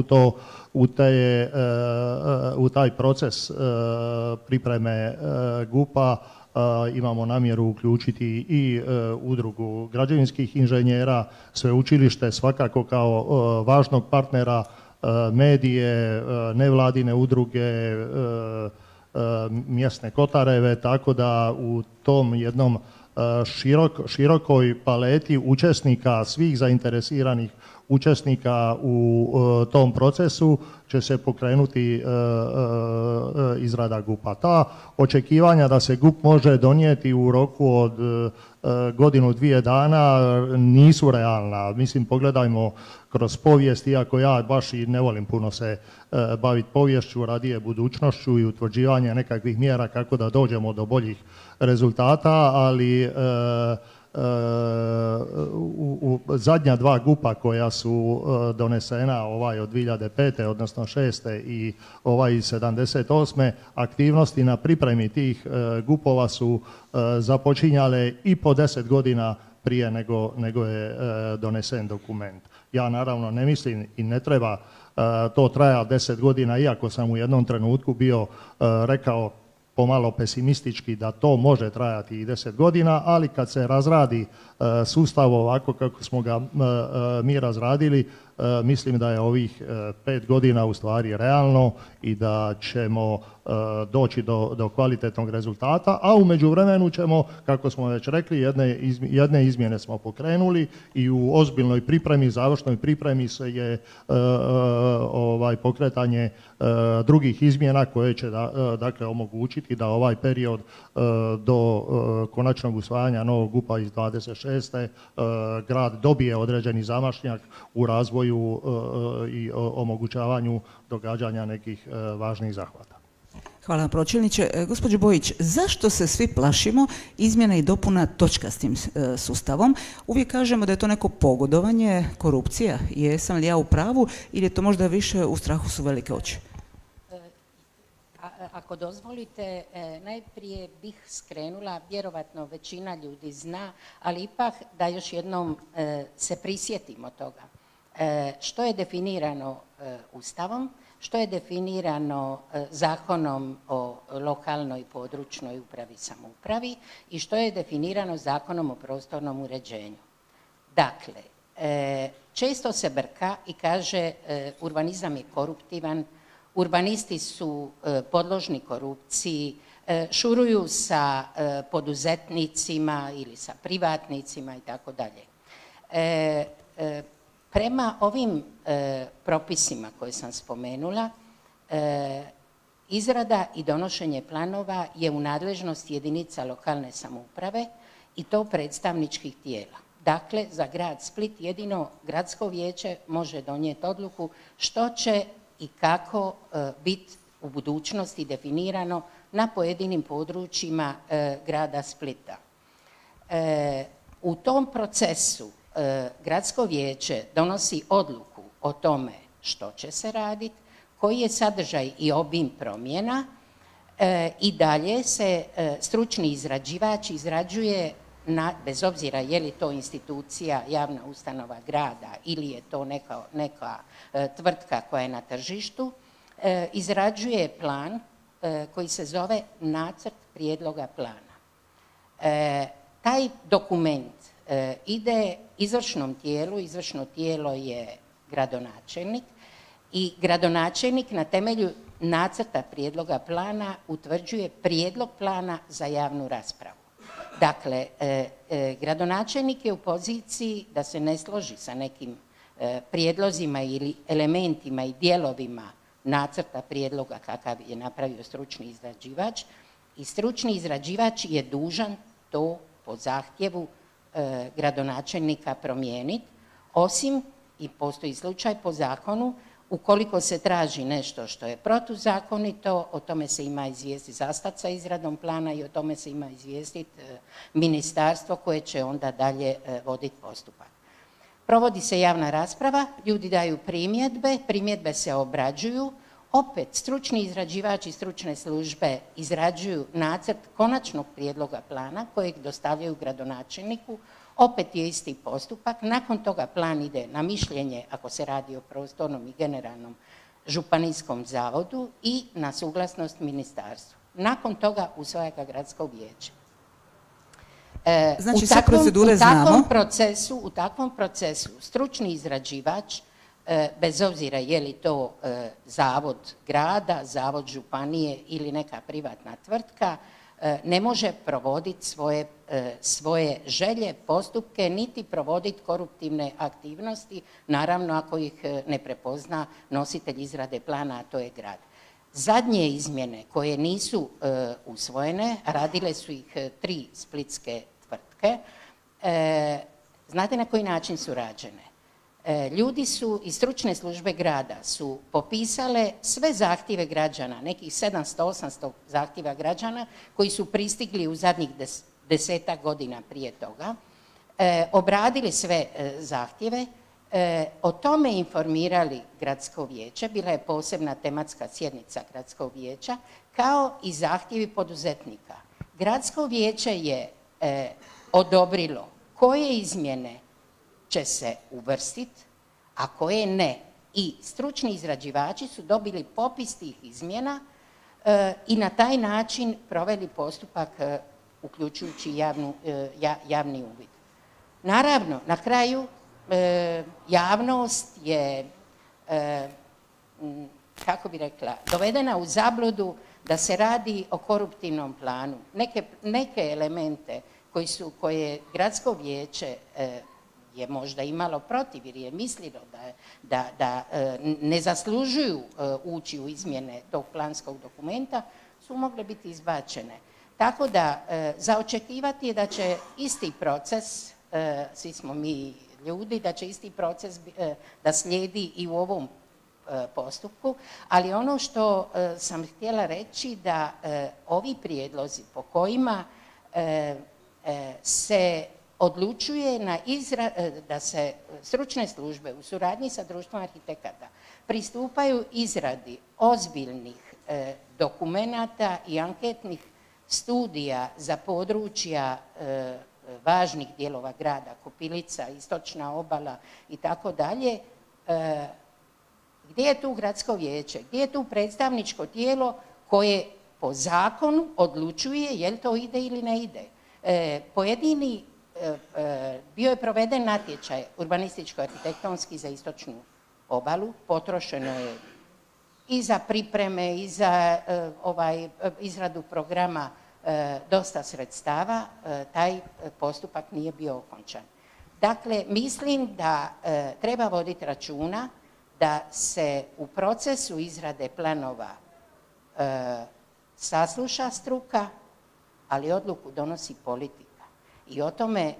u taj proces pripreme GUP-a imamo namjeru uključiti i udrugu građevinskih inženjera, sveučilište svakako kao važnog partnera, medije, nevladine udruge, mjesne kotareve, tako da u tom jednom širokoj paleti učesnika svih zainteresiranih učesnika u tom procesu će se pokrenuti izrada GUP-a. Ta očekivanja da se GUP može donijeti u roku od godinu, 2 dana nisu realna. Mislim, pogledajmo kroz povijest, iako ja baš i ne volim puno se baviti poviješću, radije budućnošću i utvrđivanje nekakvih mjera kako da dođemo do boljih rezultata, ali u zadnja 2 GUP-a koja su donesena, ovaj od 2005. odnosno 6. i ovaj iz 78. aktivnosti na pripremi tih GUP-ova su započinjale i po 10 godina prije nego je donesen dokument. Ja naravno ne mislim i ne treba to traja 10 godina, iako sam u jednom trenutku bio rekao pomalo pesimistički da to može trajati i 10 godina, ali kad se razradi sustav ovako kako smo ga mi razradili, mislim da je ovih 5 godina u stvari realno i da ćemo doći do kvalitetnog rezultata, a u međuvremenu ćemo, kako smo već rekli, jedne izmjene smo pokrenuli i u ozbiljnoj pripremi, završnoj pripremi se je pokretanje drugih izmjena koje će dakle omogućiti da ovaj period do konačnog usvajanja novog GUP-a iz 26. grad dobije određeni zamašnjak u razvoju i omogućavanju događanja nekih važnih zahvata. Hvala vam, pročelniče. Gospođo Bojić, zašto se svi plašimo izmjena i dopuna točkastim sustavom? Uvijek kažemo da je to neko pogodovanje, korupcija. Jesam li ja u pravu ili je to možda više u strahu su velike oči? Ako dozvolite, najprije bih skrenula, vjerovatno većina ljudi zna, ali ipak da još jednom se prisjetimo toga. Što je definirano Ustavom, što je definirano Zakonom o lokalnoj i područnoj upravi i samoupravi i što je definirano Zakonom o prostornom uređenju. Dakle, često se brka i kaže urbanizam je koruptivan, urbanisti su podložni korupciji, šuruju sa poduzetnicima ili sa privatnicima i tako dalje. Prema ovim propisima koje sam spomenula, izrada i donošenje planova je u nadležnosti jedinica lokalne samouprave i to predstavničkih tijela. Dakle, za grad Split jedino gradsko vijeće može donijeti odluku što će i kako biti u budućnosti definirano na pojedinim područjima grada Splita. U tom procesu gradsko vijeće donosi odluku o tome što će se raditi, koji je sadržaj i obim promjena i dalje se stručni izrađivač izrađuje, bez obzira je li to institucija, javna ustanova grada ili je to neka tvrtka koja je na tržištu, izrađuje plan koji se zove nacrt prijedloga plana. Taj dokument ide izvršnom tijelu, izvršno tijelo je gradonačelnik i gradonačelnik na temelju nacrta prijedloga plana utvrđuje prijedlog plana za javnu raspravu. Dakle, gradonačelnik je u poziciji da se ne složi sa nekim prijedlozima ili elementima i dijelovima nacrta prijedloga kakav je napravio stručni izrađivač i stručni izrađivač je dužan to po zahtjevu gradonačelnika promijeniti, osim i postoji slučaj po zakonu ukoliko se traži nešto što je protuzakonito, o tome se ima izvijestiti, zastati sa izradom plana i o tome se ima izvijestiti ministarstvo koje će onda dalje voditi postupak. Provodi se javna rasprava, ljudi daju primjedbe, primjedbe se obrađuju, opet stručni izrađivači i stručne službe izrađuju nacrt konačnog prijedloga plana kojeg dostavljaju gradonačelniku, opet je isti postupak, nakon toga plan ide na mišljenje ako se radi o prostornom i generalnom županijskom zavodu i na suglasnost ministarstvu. Nakon toga usvaja ga gradsko vijeće. Znači sve procedure znamo. U takvom procesu stručni izrađivač, bez obzira je li to zavod grada, zavod županije ili neka privatna tvrtka, ne može provoditi svoje želje, postupke, niti provoditi koruptivne aktivnosti, naravno ako ih ne prepozna nositelj izrade plana, a to je grad. Zadnje izmjene koje nisu usvojene, radile su ih 3 splitske tvrtke, znate na koji način su rađene? Ljudi su iz stručne službe grada su popisale sve zahtjeve građana, nekih 700-800 zahtjeva građana koji su pristigli u zadnjih 10-ak godina prije toga, obradili sve zahtjeve, o tome informirali gradsko vijeće, bila je posebna tematska sjednica gradskog vijeća, kao i zahtjevi poduzetnika. Gradsko vijeće je odobrilo koje izmjene će se uvrstiti, a koje ne. I stručni izrađivači su dobili popis tih izmjena i na taj način proveli postupak uključujući javni uvid. Naravno, na kraju javnost je, kako bi rekla, dovedena u zabludu da se radi o koruptivnom planu. Neke elemente koje gradsko vijeće je možda imalo protiv jer je mislilo da ne zaslužuju ući u izmjene tog planskog dokumenta, su mogle biti izbačene. Tako da za očekivati je da će isti proces, svi smo mi ljudi, da će isti proces da slijedi i u ovom postupku, ali ono što sam htjela reći da ovi prijedlozi po kojima se odlučuje da se stručne službe u suradnji sa društvom arhitekata pristupaju izradi ozbiljnih dokumenata i anketnih studija za područja važnih dijelova grada, Kopilica, Istočna obala i tako dalje, gdje je tu gradsko vijeće, gdje je tu predstavničko tijelo koje po zakonu odlučuje je li to ide ili ne ide. Bio je proveden natječaj urbanističko-arhitektonski za Istočnu obalu, potrošeno je i za pripreme i za izradu programa dosta sredstava, taj postupak nije bio okončan. Dakle, mislim da treba voditi računa da se u procesu izrade planova sasluša struka, ali odluku donosi politika. I o tome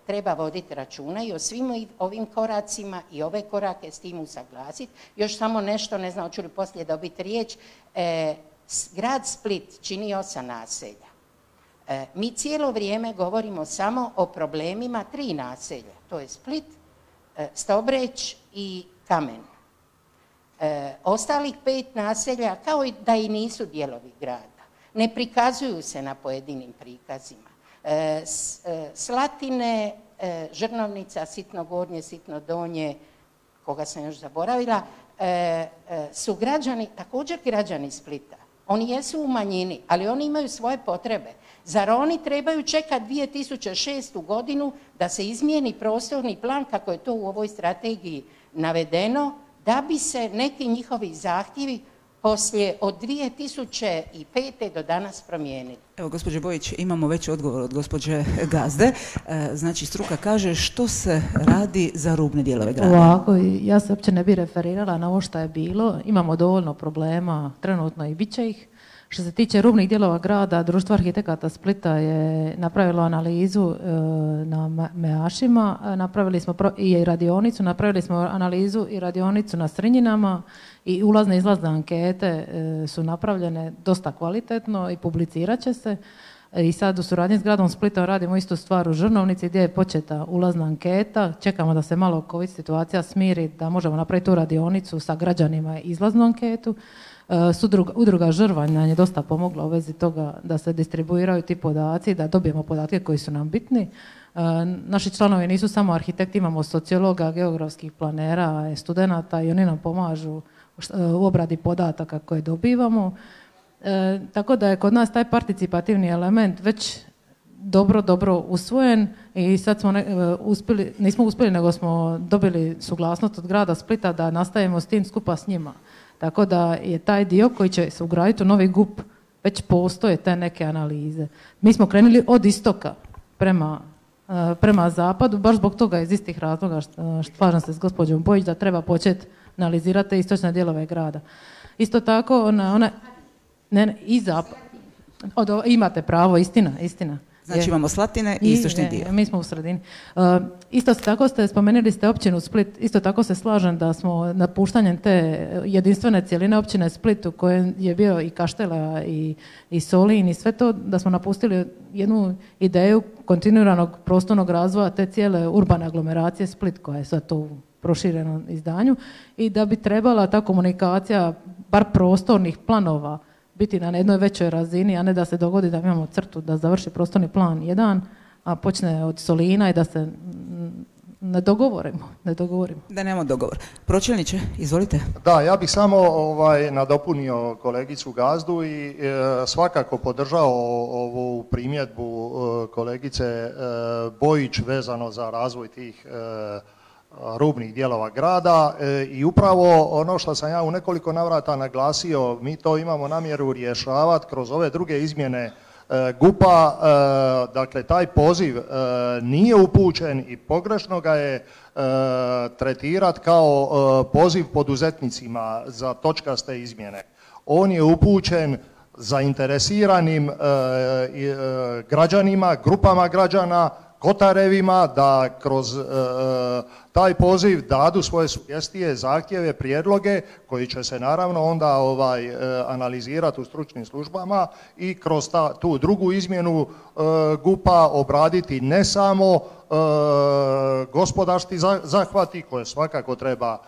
treba voditi računa i o svim ovim koracima i ove korake s tim usaglasiti. Još samo nešto, ne znam hoću li poslije dobiti riječ, grad Split čini 8 naselja. Mi cijelo vrijeme govorimo samo o problemima 3 naselja, to je Split, Stobreć i Kamen. Ostalih 5 naselja kao i da i nisu dijelovi grada, ne prikazuju se na pojedinim prikazima. Slatine, Žrnovnica, Sitno Gornje, Sitno Donje, koga sam još zaboravila, su također građani Splita. Oni jesu u manjini, ali oni imaju svoje potrebe. Zar oni trebaju čekati 2006. godinu da se izmijeni prostorni plan, kako je to u ovoj strategiji navedeno, da bi se neki njihovi zahtjevi poslije od 2005. do danas promijenili? Evo, gospođe Bojić, imamo već odgovor od gospođe Gazde. Znači, struka kaže što se radi za rubne dijelove grada. Ovako, ja se uopće ne bi referirala na ovo što je bilo. Imamo dovoljno problema, trenutno i bit će ih. Što se tiče rubnih dijelova grada, Društvo arhitekata Splita je napravilo analizu na Meašima, napravili smo i radionicu, napravili smo analizu i radionicu na Srinjinama i ulazne i izlazne ankete su napravljene dosta kvalitetno i publicirat će se. I sad u suradnji s gradom Splitom radimo istu stvar u Žrnovnici gdje je početa ulazna anketa. Čekamo da se malo COVID situacija smiri, da možemo napraviti tu radionicu sa građanima i izlaznu anketu. Udruga Žrvanj nam je dosta pomogla u vezi toga da se distribuiraju ti podaci, da dobijemo podatke koji su nam bitni. Naši članovi nisu samo arhitekti, imamo sociologa, geografskih planera, studenata i oni nam pomažu u obradi podataka koje dobivamo. Tako da je kod nas taj participativni element već dobro usvojen i sad smo nismo uspjeli, nego smo dobili suglasnost od grada Splita da nastavimo s tim skupa s njima. Tako da je taj dio koji će se ugraditi u novi GUP već postoje te neke analize. Mi smo krenuli od istoka prema zapadu, baš zbog toga iz istih razloga, slažem se s gospođom Bojić, da treba početi analizirati te istočne dijelove grada. Isto tako, i zapad. Imate pravo, istina. Znači imamo Slatine i istočni dio. Mi smo u sredini. Isto tako spomenuli ste općinu Split, isto tako se slažem da smo napuštanjem te jedinstvene cjeline općine Split u kojoj je bio i Kaštela i Solin i sve to, da smo napustili jednu ideju kontinuiranog prostornog razvoja te cijele urbane aglomeracije Split koja je sad to u proširenom izdanju i da bi trebala ta komunikacija bar prostornih planova biti na jednoj većoj razini, a ne da se dogodi da imamo crtu da završi prostorni plan 1, a počne od Solina i da se ne dogovorimo. Da nemamo dogovor. Pročelniče, izvolite. Da, ja bih samo nadopunio kolegicu Gazdu i svakako podržao ovu primjedbu kolegice Bojić vezano za razvoj tih rubnih dijelova grada i upravo ono što sam ja u nekoliko navrata naglasio, mi to imamo namjeru rješavati kroz ove druge izmjene GUP-a, dakle taj poziv nije upućen i pogrešno ga je tretirati kao poziv poduzetnicima za točkaste izmjene. On je upućen zainteresiranim građanima, grupama građana, kotarevima da kroz taj poziv dadu svoje sugestije, zahtjeve, prijedloge koji će se naravno onda analizirati u stručnim službama i kroz tu drugu izmjenu GUP-a obraditi ne samo gospodarski zahvati koje svakako treba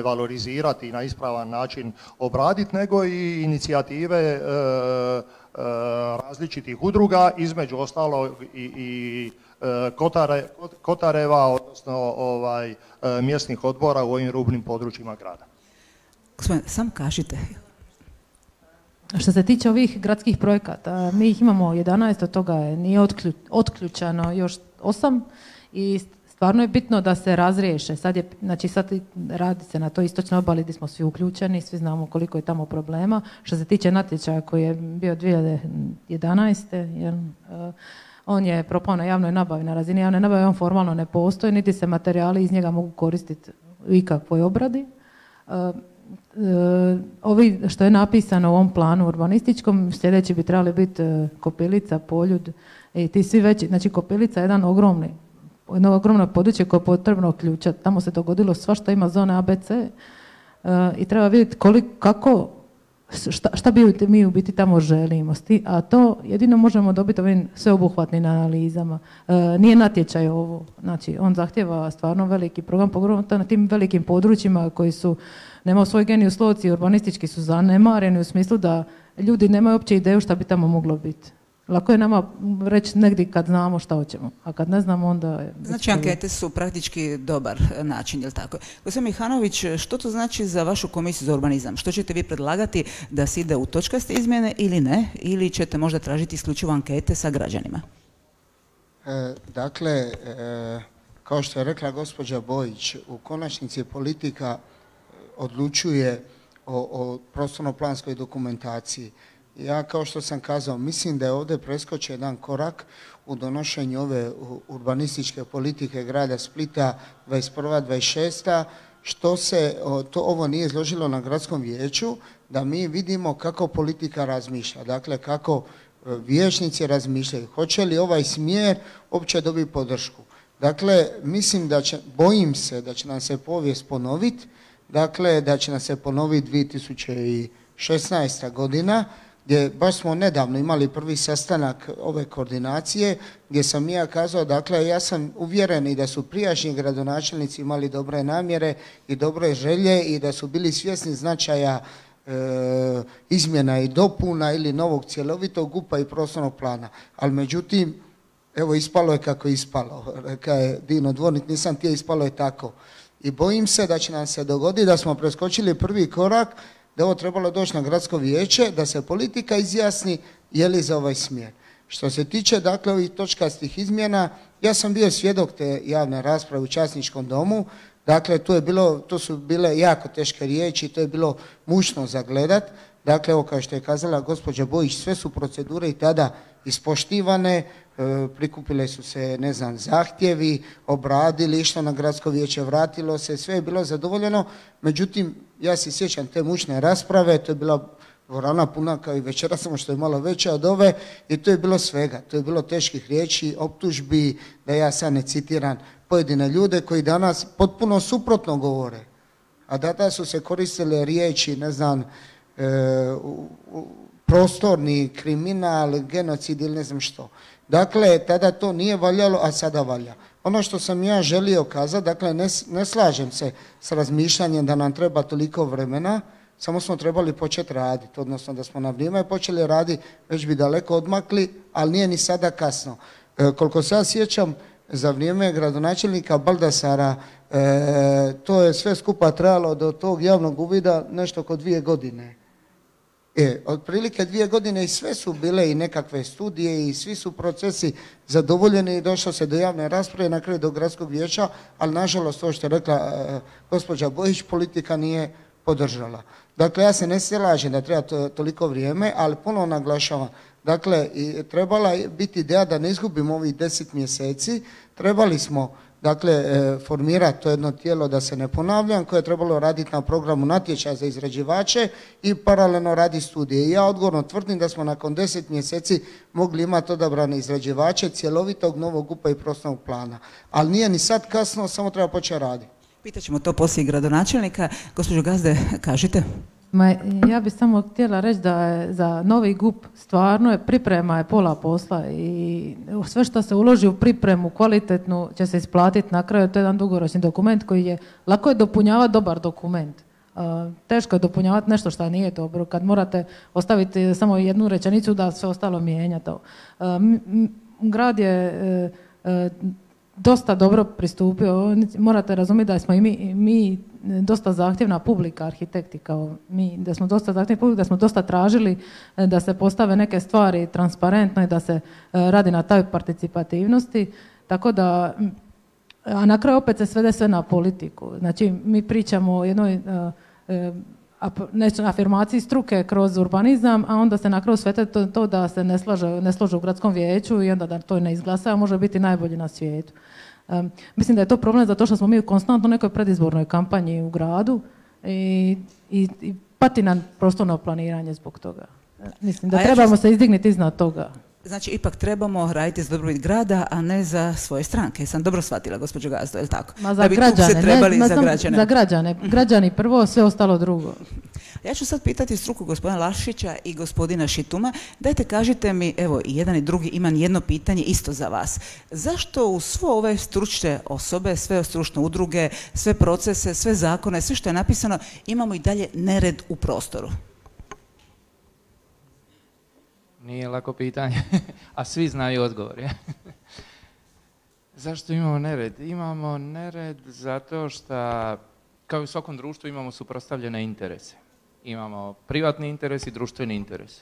valorizirati i na ispravan način obraditi, nego i inicijative različitih udruga, između ostalog i kotareva, odnosno mjesnih odbora u ovim rubnim područjima grada. Gospodine, sam kažite. Što se tiče ovih gradskih projekata, mi ih imamo 11, od toga nije otključano još 8 i stvarno je bitno da se razriješe. Sad radi se na toj istočnoj obali gdje smo svi uključeni, svi znamo koliko je tamo problema. Što se tiče natječaja koji je bio 2011. On je propao na javnoj nabavi, na razini javne nabave, on formalno ne postoji, niti se materijali iz njega mogu koristiti u ikakvoj obradi. Ovi što je napisano u ovom planu urbanističkom, sljedeći bi trebali biti Kopilica, Poljud i ti svi veći. Znači Kopilica je jedno ogromno područje koje je potrebno uključati. Tamo se dogodilo svašta, ima zone ABC i treba vidjeti šta bi mi u biti tamo želimo. A to jedino možemo dobiti ovim sveobuhvatnim analizama. Nije natječaj ovo, znači on zahtjeva stvarno veliki program, pogotovo na tim velikim područjima koji su, nemaju svoj genius loci, urbanistički su zanemareni u smislu da ljudi nemaju uopće ideju šta bi tamo moglo biti. Lako je nama reći negdje kad znamo šta hoćemo, a kad ne znamo onda... Znači ankete su praktički dobar način, jel tako? Gospodin Mihanović, što to znači za vašu komisiju za urbanizam? Što ćete vi predlagati da se ide u točkaste izmjene ili ne? Ili ćete možda tražiti isključivo ankete sa građanima? Dakle, kao što je rekla gospođa Bojić, u konačnici politika odlučuje o prostorno-planskoj dokumentaciji. Ja, kao što sam kazao, mislim da je ovdje preskočen jedan korak u donošenju ove urbanističke politike grada Splita 21-26, što se ovo nije izložilo na gradskom vijeću, da mi vidimo kako politika razmišlja, dakle kako vijećnici razmišljaju, hoće li ovaj smjer uopće dobiti podršku. Dakle, bojim se da će nam se povijest ponoviti, dakle da će nam se ponoviti 2016. godina, gdje baš smo nedavno imali prvi sastanak ove koordinacije, gdje sam ja kazao, dakle, ja sam uvjeren i da su prijašnji gradonačelnici imali dobre namjere i dobre želje i da su bili svjesni značaja izmjena i dopuna ili novog cjelovitog GUP-a i prostornog plana. Ali međutim, evo ispalo je kako je ispalo. Reka je Dino Dvornik, nisam htio, ispalo je tako. I bojim se da će nam se dogoditi da smo preskočili prvi korak, da je ovo trebalo doći na gradsko vijeće, da se politika izjasni je li za ovaj smjer. Što se tiče, dakle, ovih točkastih izmjena, ja sam bio svjedok te javne rasprave u Časničkom domu, dakle, to su bile jako teške riječi, to je bilo mučno za gledat. Dakle, evo kao što je kazala gospođa Bojić, sve su procedure i tada ispoštivane, prikupile su se, ne znam, zahtjevi, obradili, išlo na gradsko vijeće, vratilo se, sve je bilo zadovoljeno. Međutim, ja se sjećam te mučne rasprave, to je bila dvorana puna kao i večeras, samo što je malo veća od ove, i to je bilo svega. To je bilo teških riječi, optužbi, da ja sad ne citiram pojedine ljude koji danas potpuno suprotno govore. A tada su se koristile riječi, ne znam, prostorni kriminal, genocid ili ne znam što. Dakle, tada to nije valjalo, a sada valja. Ono što sam ja želio kazati, dakle, ne slažem se s razmišljanjem da nam treba toliko vremena, samo smo trebali početi raditi, odnosno da smo na vrijeme počeli raditi, već bi daleko odmakli, ali nije ni sada kasno. Koliko se ja sjećam, za vrijeme gradonačelnika Baldasara, to je sve skupa trajalo do tog javnog uvida nešto oko 2 godine. Otprilike 2 godine i sve su bile i nekakve studije i svi su procesi zadovoljeni i došlo se do javne rasprave, na kraju do gradskog vijeća, ali nažalost to što je rekla gospođa Bojić, politika nije podržala. Dakle, ja se ne slažem da treba toliko vrijeme, ali ponovno naglašavam. Dakle, trebala je biti ideja da ne izgubimo ovih 10 mjeseci, trebali smo dakle, formirati to jedno tijelo, da se ne ponavljam, koje je trebalo raditi na programu natječaja za izrađivače i paralelno raditi studije. I ja odgovorno tvrdim da smo nakon 10 mjeseci mogli imati odabrane izrađivače cjelovitog novog GUP-a i prostornog plana. Ali nije ni sad kasno, samo treba početi raditi. Pitaćemo to poslije gradonačelnika. Gospođo Gazde, kažite. Ja bih samo htjela reći da je za novi GUP stvarno priprema je pola posla i sve što se uloži u pripremu kvalitetnu će se isplatiti na kraju. To je jedan dugoročni dokument koji je, lako je dopunjavati dobar dokument. Teško je dopunjavati nešto što nije dobro, kad morate ostaviti samo jednu rečenicu da sve ostalo mijenja to. Grad je dosta dobro pristupio, morate razumjeti da smo i mi dosta zahtjevna publika, arhitekti kao mi, da smo dosta zahtjevna publika, da smo dosta tražili da se postave neke stvari transparentno i da se radi na taj participativnosti, tako da, a na kraju opet se svede sve na politiku. Znači, mi pričamo o jednoj afirmaciji struke kroz urbanizam, a onda se na kraju svete to da se ne slože u gradskom vijeću i onda da to ne izglasa, a može biti najbolji na svijetu. Mislim da je to problem zato što smo mi u konstantno nekoj predizbornoj kampanji u gradu i pati nam prostorno planiranje zbog toga. Mislim da trebamo se izdignuti iznad toga. Znači, ipak trebamo raditi za dobrobit grada, a ne za svoje stranke. Sam dobro shvatila, gospođo Gazdo, je li tako? Za građane, za građane. Građani prvo, sve ostalo drugo. Ja ću sad pitati struku gospodina Lašića i gospodina Šituma. Dajte, kažite mi, evo, i jedan i drugi, imam jedno pitanje isto za vas. Zašto u svo ove stručne osobe, sve stručne udruge, sve procese, sve zakone, sve što je napisano, imamo i dalje nered u prostoru? Nije lako pitanje, a svi znaju odgovor. Zašto imamo nered? Imamo nered zato što, kao i u svakom društvu, imamo suprotstavljene interese. Imamo privatni interes i društveni interes.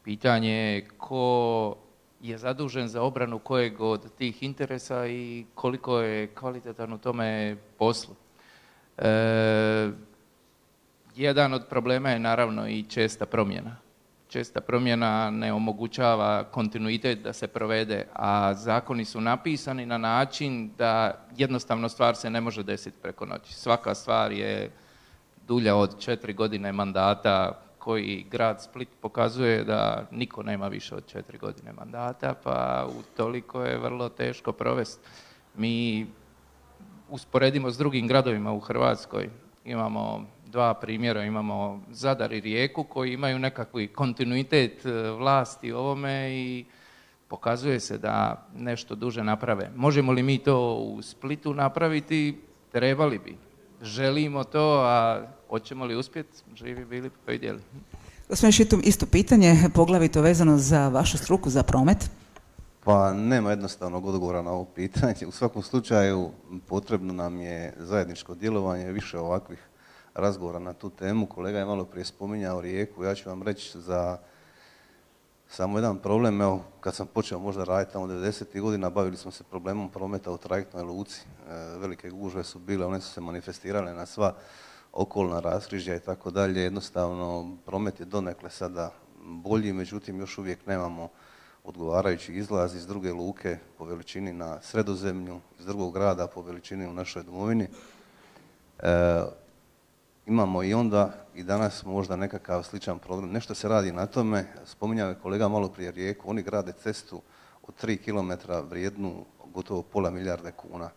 Pitanje je ko je zadužen za obranu kojeg od tih interesa i koliko je kvalitetan u tome poslu. Jedan od problema je naravno i česta promjena. Česta promjena ne omogućava kontinuitet da se provede, a zakoni su napisani na način da jednostavno stvar se ne može desiti preko noći. Svaka stvar je dulja od 4 godine mandata koji grad Split pokazuje da niko nema više od 4 godine mandata, pa utoliko je vrlo teško provesti. Mi usporedimo s drugim gradovima u Hrvatskoj, imamo 2 primjera, imamo Zadar i Rijeku koji imaju nekakvi kontinuitet vlasti ovome i pokazuje se da nešto duže naprave. Možemo li mi to u Splitu napraviti? Trebali bi. Želimo to, a hoćemo li uspjeti? Živi bili pa vidjeli. Gospodin Šitum, isto pitanje, poglavito vezano za vašu struku, za promet. Pa nema jednostavnog odgovora na ovo pitanje. U svakom slučaju potrebno nam je zajedničko djelovanje, više ovakvih razgovora na tu temu. Kolega je malo prije spominjao Rijeku, ja ću vam reći za samo jedan problem. Evo, kad sam počeo možda raditi tamo 90. godina, bavili smo se problemom prometa u trajektnoj luci. Velike gužve su bile, one su se manifestirale na sva okolna raskrižja i tako dalje. Jednostavno, promet je donekle sada bolji, međutim još uvijek nemamo odgovarajući izlaz iz druge luke po veličini na Sredozemlju, iz drugog grada po veličini u našoj domovini. Imamo i onda i danas možda nekakav sličan problem. Nešto se radi na tome, spominjao je kolega malo prije Rijeku, oni grade cestu od 3 km vrijednu gotovo pola milijarde kuna.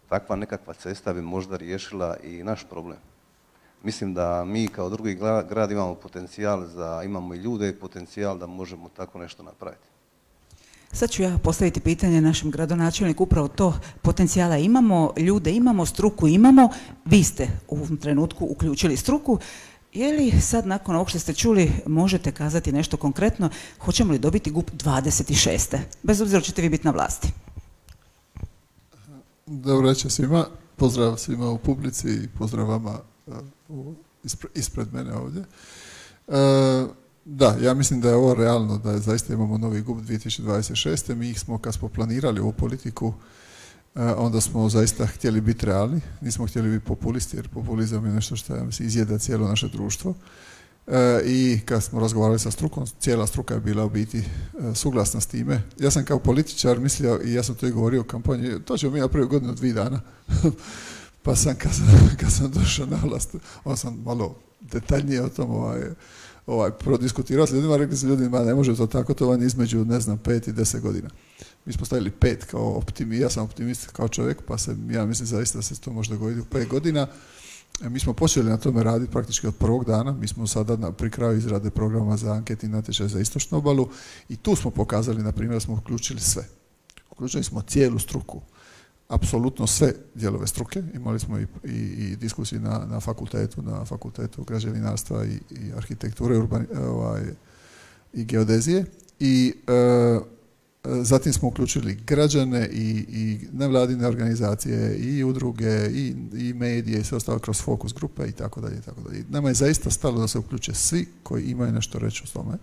Takva nekakva cesta bi možda riješila i naš problem. Mislim da mi kao drugi grad imamo potencijal, imamo i ljude i potencijal da možemo tako nešto napraviti. Sad ću ja postaviti pitanje našem gradonačelniku, upravo to, potencijala imamo, ljude imamo, struku imamo, vi ste u ovom trenutku uključili struku. Je li sad nakon ovog što ste čuli možete kazati nešto konkretno, hoćemo li dobiti GUP 26. bez obzira ćete vi biti na vlasti? Dobro večer svima, pozdrav svima u publici i pozdrav vama ispred mene ovdje. Da, ja mislim da je ovo realno, da zaista imamo novi GUP 2026. Mi smo, kad smo planirali ovu politiku, onda smo zaista htjeli biti realni, nismo htjeli biti populisti, jer populizam je nešto što izjeda cijelo naše društvo. I kad smo razgovarali sa strukom, cijela struka je bila u biti suglasna s time. Ja sam kao političar mislio, i ja sam to i govorio u kampanji, to ćemo mi napraviti godinu, 2 dana. Pa sam, kad sam došao na vlast, onda sam malo detaljnije o tom prodiskutirao s ljudima, rekli su ljudima, ne može to tako, to vam između, ne znam, 5 i 10 godina. Mi smo stavili 5 kao optimist, ja sam optimist kao čovjek, pa ja mislim zaista da se to može dogoditi u 5 godina. Mi smo počeli na tome raditi praktički od prvog dana, mi smo sada pri kraju izrade programa za anketni natječaj za istočnu obalu i tu smo pokazali, na primjer, da smo uključili sve. Uključili smo cijelu struku, apsolutno sve dijelove struke, imali smo i diskusije na fakultetu građevinarstva i arhitekture i geodezije i zatim smo uključili građane i nevladine organizacije i udruge i medije i sve ostalo kroz fokus grupe i tako dalje. Nama je zaista stalo da se uključe svi koji imaju nešto reći o tome.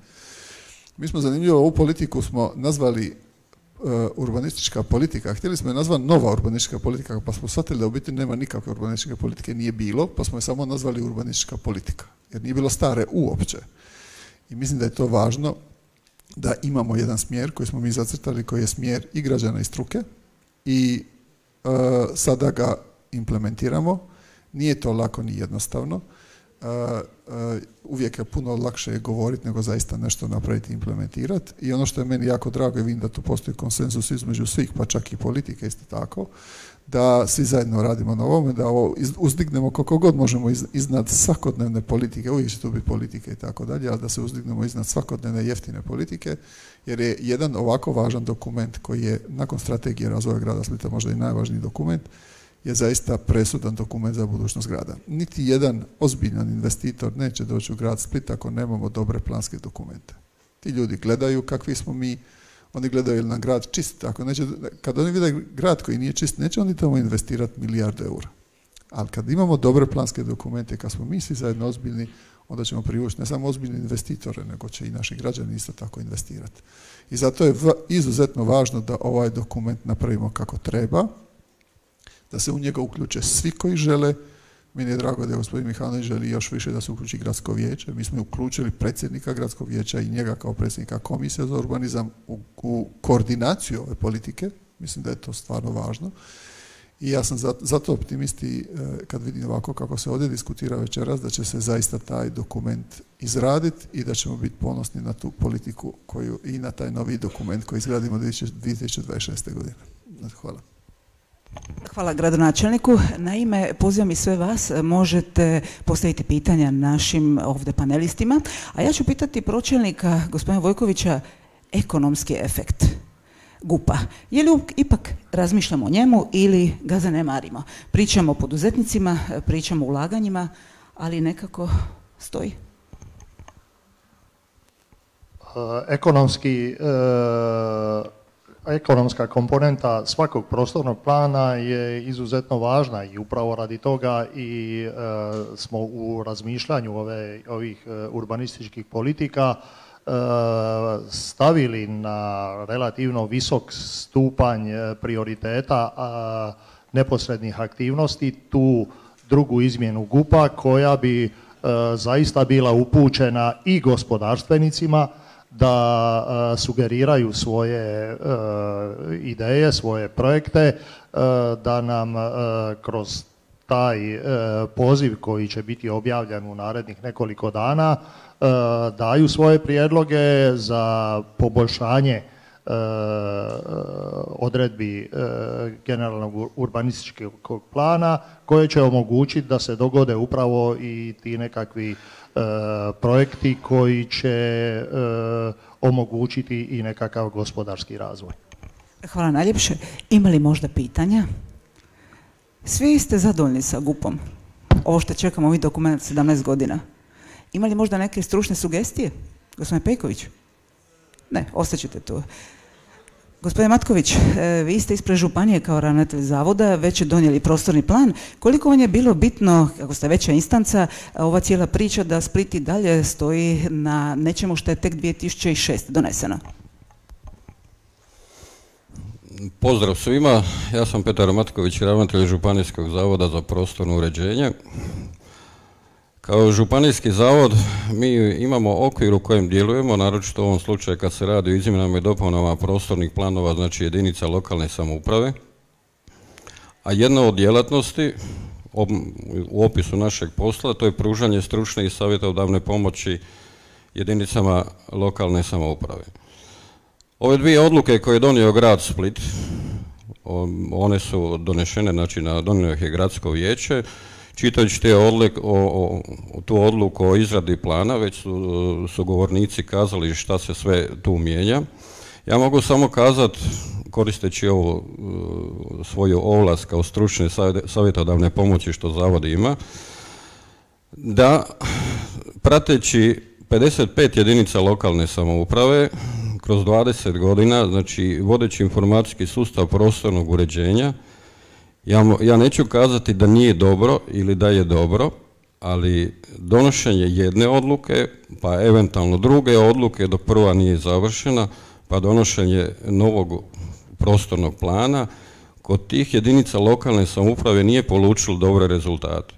Mi smo zanimljivo ovu politiku smo nazvali urbanistička politika. Htjeli smo je nazvati nova urbanistička politika, pa smo shvatili da u biti nema nikakve urbanističke politike, nije bilo, pa smo je samo nazvali urbanistička politika, jer nije bilo stare uopće. I mislim da je to važno da imamo jedan smjer koji smo mi zacrtali, koji je smjer i građana i struke i sada ga implementiramo. Nije to lako ni jednostavno. Uvijek je puno lakše govoriti nego zaista nešto napraviti i implementirati. I ono što je meni jako drago i vidim da tu postoji konsenzus između svih, pa čak i politike isto tako, da svi zajedno radimo na ovome, da ovo uzdignemo koliko god možemo iznad svakodnevne politike, uvijek će tu biti politike i tako dalje, ali da se uzdignemo iznad svakodnevne jeftine politike, jer je jedan ovako važan dokument koji je nakon strategije razvoja grada Splita možda i najvažniji dokument, je zaista presudan dokument za budućnost grada. Niti jedan ozbiljan investitor neće doći u grad Split ako nemamo dobre planske dokumente. Ti ljudi gledaju kakvi smo mi, oni gledaju ili nam grad čist. Kad oni vide grad koji nije čist, neće oni tamo investirati milijarde eura. Ali kad imamo dobre planske dokumente, kad smo mi svi zajedno ozbiljni, onda ćemo privući ne samo ozbiljne investitore, nego će i naši građani isto tako investirati. I zato je izuzetno važno da ovaj dokument napravimo kako treba, da se u njega uključe svi koji žele. Meni je drago da je gospodin Mihanović želi još više da se uključi gradsko vijeće. Mi smo uključili predsjednika gradskog vijeća i njega kao predsjednika komisije za urbanizam u koordinaciju ove politike. Mislim da je to stvarno važno. I ja sam zato optimist kad vidim ovako kako se ovdje diskutira večeras, da će se zaista taj dokument izraditi i da ćemo biti ponosni na tu politiku i na taj novi dokument koji izgradimo 2026. godine. Hvala. Hvala gradonačelniku. Naime, pozivam i sve vas, možete postaviti pitanja našim ovdje panelistima, a ja ću pitati pročelnika gospodina Vojkovića ekonomski efekt GUP-a. Je li ipak razmišljamo o njemu ili ga zanemarimo? Pričamo o poduzetnicima, pričamo o ulaganjima, ali nekako stoji. Ekonomska komponenta svakog prostornog plana je izuzetno važna i upravo radi toga i smo u razmišljanju ovih urbanističkih politika stavili na relativno visok stupanj prioriteta neposrednih aktivnosti. Tu drugu izmjenu GUP-a koja bi zaista bila upućena i gospodarstvenicima da sugeriraju svoje ideje, svoje projekte, da nam kroz taj poziv koji će biti objavljen u narednih nekoliko dana daju svoje prijedloge za poboljšanje odredbi generalnog urbanističkog plana koje će omogućiti da se dogode upravo i ti nekakvi projekti koji će omogućiti i nekakav gospodarski razvoj. Hvala najljepše. Ima li možda pitanja? Svi ste zadovoljni sa GUP-om? Ovo što čekamo, ovaj dokument 17 godina. Ima li možda neke stručne sugestije? Gospodine Pejković? Ne, ostaćete tu. Gospodine Matković, vi ste ispred županije kao ravnatelj zavoda već donijeli prostorni plan. Koliko vam je bilo bitno, kako ste veća instanca, ova cijela priča da Split i dalje stoji na nečemu što je tek 2006. doneseno? Pozdrav svima, ja sam Petar Matković, ravnatelj Županijskog zavoda za prostorno uređenje. Kao županijski zavod mi imamo okvir u kojem djelujemo, naročito u ovom slučaju kad se radi o izmjenama i dopunama prostornih planova, znači jedinica lokalne samouprave. A jedna od djelatnosti u opisu našeg posla to je pružanje stručne i savjetodavne pomoći jedinicama lokalne samouprave. Ove dvije odluke koje je donio grad Split, one su donešene, znači donio ih je gradsko vijeće. Čitajući tu odluku o izradi plana, već su govornici kazali šta se sve tu mijenja. Ja mogu samo kazati, koristeći ovu svoju ovlast kao stručne savjetodavne pomoći što zavod ima, da prateći 55 jedinica lokalne samouprave kroz 20 godina, znači vodeći informacijski sustav prostornog uređenja, ja neću kazati da nije dobro ili da je dobro, ali donošenje jedne odluke, pa eventualno druge odluke dok prva nije završena, pa donošenje novog prostornog plana, kod tih jedinica lokalne samouprave nije polučilo dobre rezultate.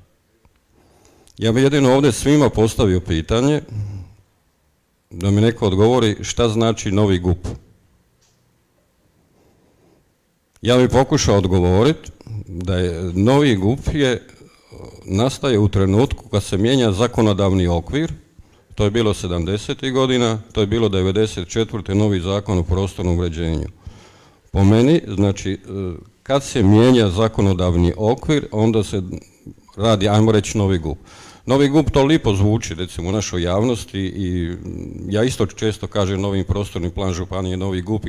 Ja bih jedino ovdje svima postavio pitanje da mi neko odgovori šta znači novi GUP. Ja bih pokušao odgovoriti da je novi GUP nastaje u trenutku kad se mijenja zakonodavni okvir, to je bilo 70. godina, to je bilo 94. novi zakon o prostornom uređenju. Po meni, znači, kad se mijenja zakonodavni okvir, onda se radi, ajmo reći, novi GUP. Novi GUP to lipo zvuči, recimo, u našoj javnosti i ja isto često kažem novi prostorni plan županije, novi GUP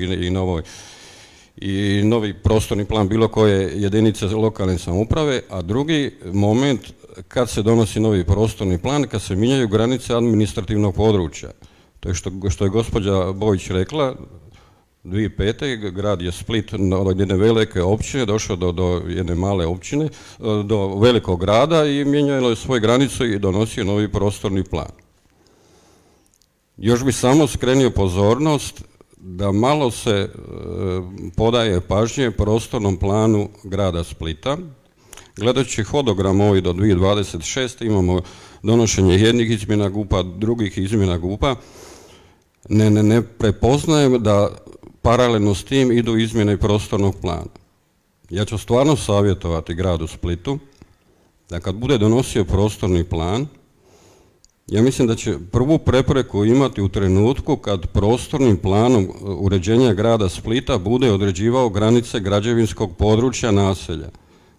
i novi prostorni plan bilo koje jedinice lokalne samouprave, a drugi moment kad se donosi novi prostorni plan, kad se mijenjaju granice administrativnog područja. To je što je gospođa Bojić rekla, 2005. grad je Split od jedne velike općine došao do jedne male općine, do velikog grada i mijenjalo je svoju granicu i donosio novi prostorni plan. Još bi samo skrenio pozornost da malo se podaje pažnje prostornom planu grada Splita. Gledajući hodogram ovaj do 2026. imamo donošenje jednih izmjena GUP-a, drugih izmjena GUP-a. Ne prepoznajem da paralelno s tim idu izmjene prostornog plana. Ja ću stvarno savjetovati gradu Splitu da kad bude donosio prostorni plan, ja mislim da će prvu prepreku imati u trenutku kad prostornim planom uređenja grada Splita bude određivao granice građevinskog područja naselja.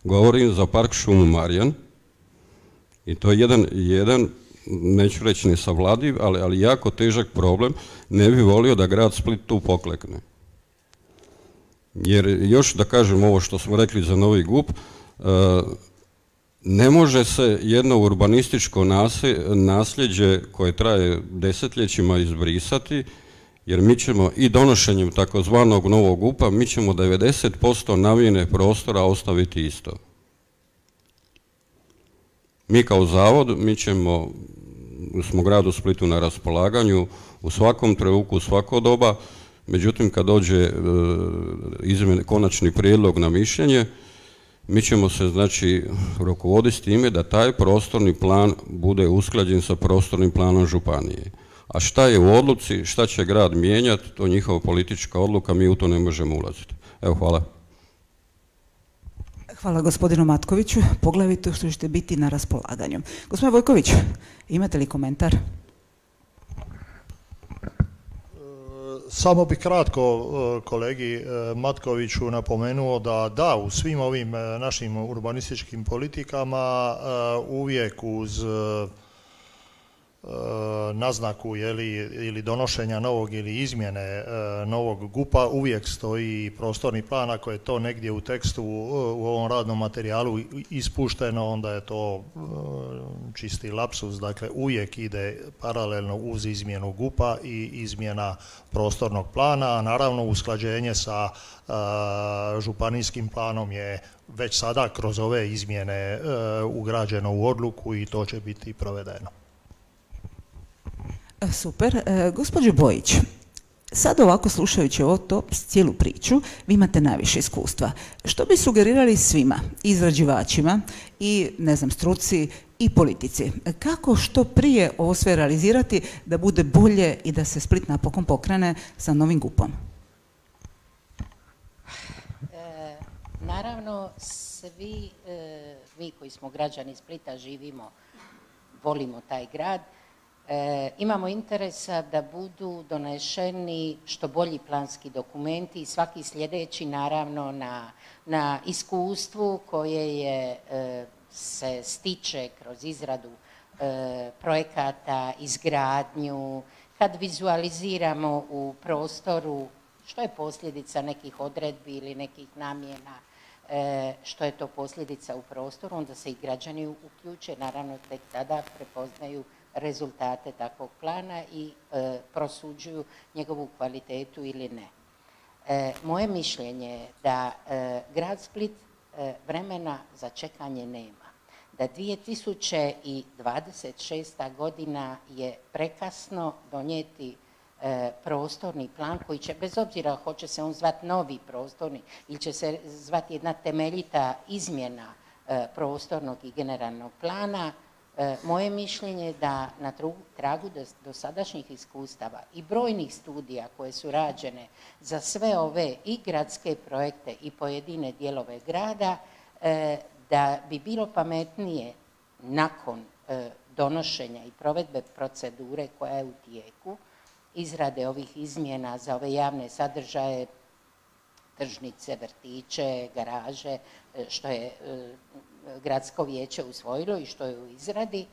Govorim za park šumu Marjan i to je jedan neću reći nesavladiv, ali jako težak problem. Ne bi volio da grad Split tu poklekne. Jer još da kažem ovo što smo rekli za novi GUP, ne može se jedno urbanističko nasljeđe koje traje desetljećima izbrisati, jer mi ćemo i donošenjem takozvanog novog GUP-a, mi ćemo 90% navijene prostora ostaviti isto. Mi kao zavod, smo gradu Splitu na raspolaganju u svakom trenutku, u svako doba, međutim kad dođe konačni prijedlog na mišljenje, mi ćemo se znači rukovoditi s time da taj prostorni plan bude usklađen sa prostornim planom županije. A šta je u odluci, šta će grad mijenjati, to je njihova politička odluka, mi u to ne možemo ulaziti. Evo, hvala. Hvala gospodinu Matkoviću, poglavito što ćete biti na raspolaganju. Gospodin Vojković, imate li komentar? Samo bih kratko kolegi Matkoviću napomenuo da u svim ovim našim urbanističkim politikama uvijek uz naznaku ili donošenja novog ili izmjene novog GUP-a uvijek stoji prostorni plan. Ako je to negdje u tekstu u ovom radnom materijalu ispušteno, onda je to čisti lapsus. Dakle, uvijek ide paralelno uz izmjenu GUP-a i izmjena prostornog plana, a naravno usklađenje sa županijskim planom je već sada kroz ove izmjene ugrađeno u odluku i to će biti provedeno. Super. Gospođo Bojić, sad ovako slušajući ovo cijelu priču, vi imate najviše iskustva. Što bi sugerirali svima, izrađivačima i, ne znam, struci i politici? Kako što prije ovo sve realizirati da bude bolje i da se Split napokon pokrene sa novim GUP-om? Naravno, svi mi koji smo građani Splita živimo, volimo taj grad, imamo interesa da budu donešeni što bolji planski dokumenti i svaki sljedeći naravno na iskustvu koje se stiče kroz izradu projekata, izgradnju, kad vizualiziramo u prostoru što je posljedica nekih odredbi ili nekih namjena, što je to posljedica u prostoru, onda se i građani uključe, naravno tek tada prepoznaju rezultate takvog plana i prosuđuju njegovu kvalitetu ili ne. Moje mišljenje je da grad Split vremena za čekanje nema. Da 2026. godina je prekasno donijeti prostorni plan koji će, bez obzira hoće se on zvati novi prostorni ili će se zvati jedna temeljita izmjena prostornog i generalnog plana, moje mišljenje je da na tragu dosadašnjih iskustava i brojnih studija koje su rađene za sve ove i gradske projekte i pojedine dijelove grada, da bi bilo pametnije nakon donošenja i provedbe procedure koja je u tijeku, izrade ovih izmjena za ove javne sadržaje, tržnice, vrtiće, garaže, što je gradsko vijeće usvojilo i što je u izradi,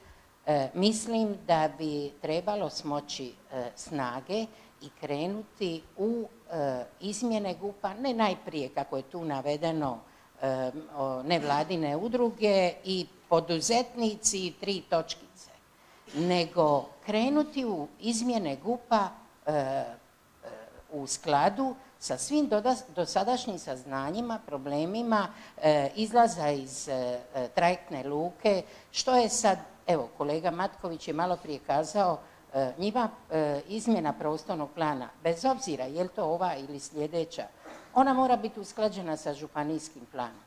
mislim da bi trebalo smoći snage i krenuti u izmjene GUP-a, ne najprije kako je tu navedeno nevladine udruge i poduzetnici i 3 točkice, nego krenuti u izmjene GUP-a u skladu sa svim dosadašnjim saznanjima, problemima, izlaza iz trajektne luke, što je sad, evo kolega Matković je malo prije kazao, njima izmjena prostornog plana, bez obzira je li to ova ili sljedeća, ona mora biti usklađena sa županijskim planom.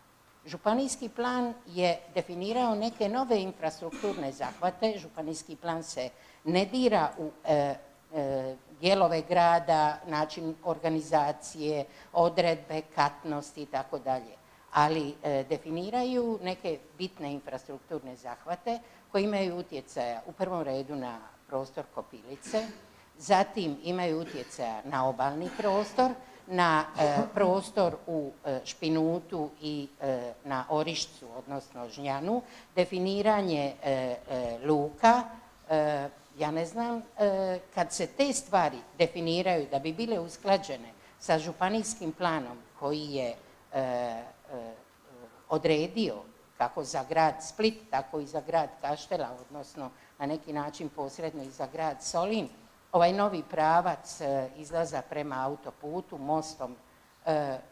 Županijski plan je definirao neke nove infrastrukturne zahvate, županijski plan se ne dira u dijelove grada, način organizacije, odredbe, katnosti i tako dalje, ali definiraju neke bitne infrastrukturne zahvate koji imaju utjecaja u prvom redu na prostor Kopilice, zatim imaju utjecaja na obalni prostor, na prostor u Špinutu i na Orišcu, odnosno Žnjanu, definiranje luka. Ja ne znam, kad se te stvari definiraju da bi bile usklađene sa županijskim planom koji je odredio kako za grad Split, tako i za grad Kaštela, odnosno na neki način posredno i za grad Solin, ovaj novi pravac izlaza prema autoputu, mostom,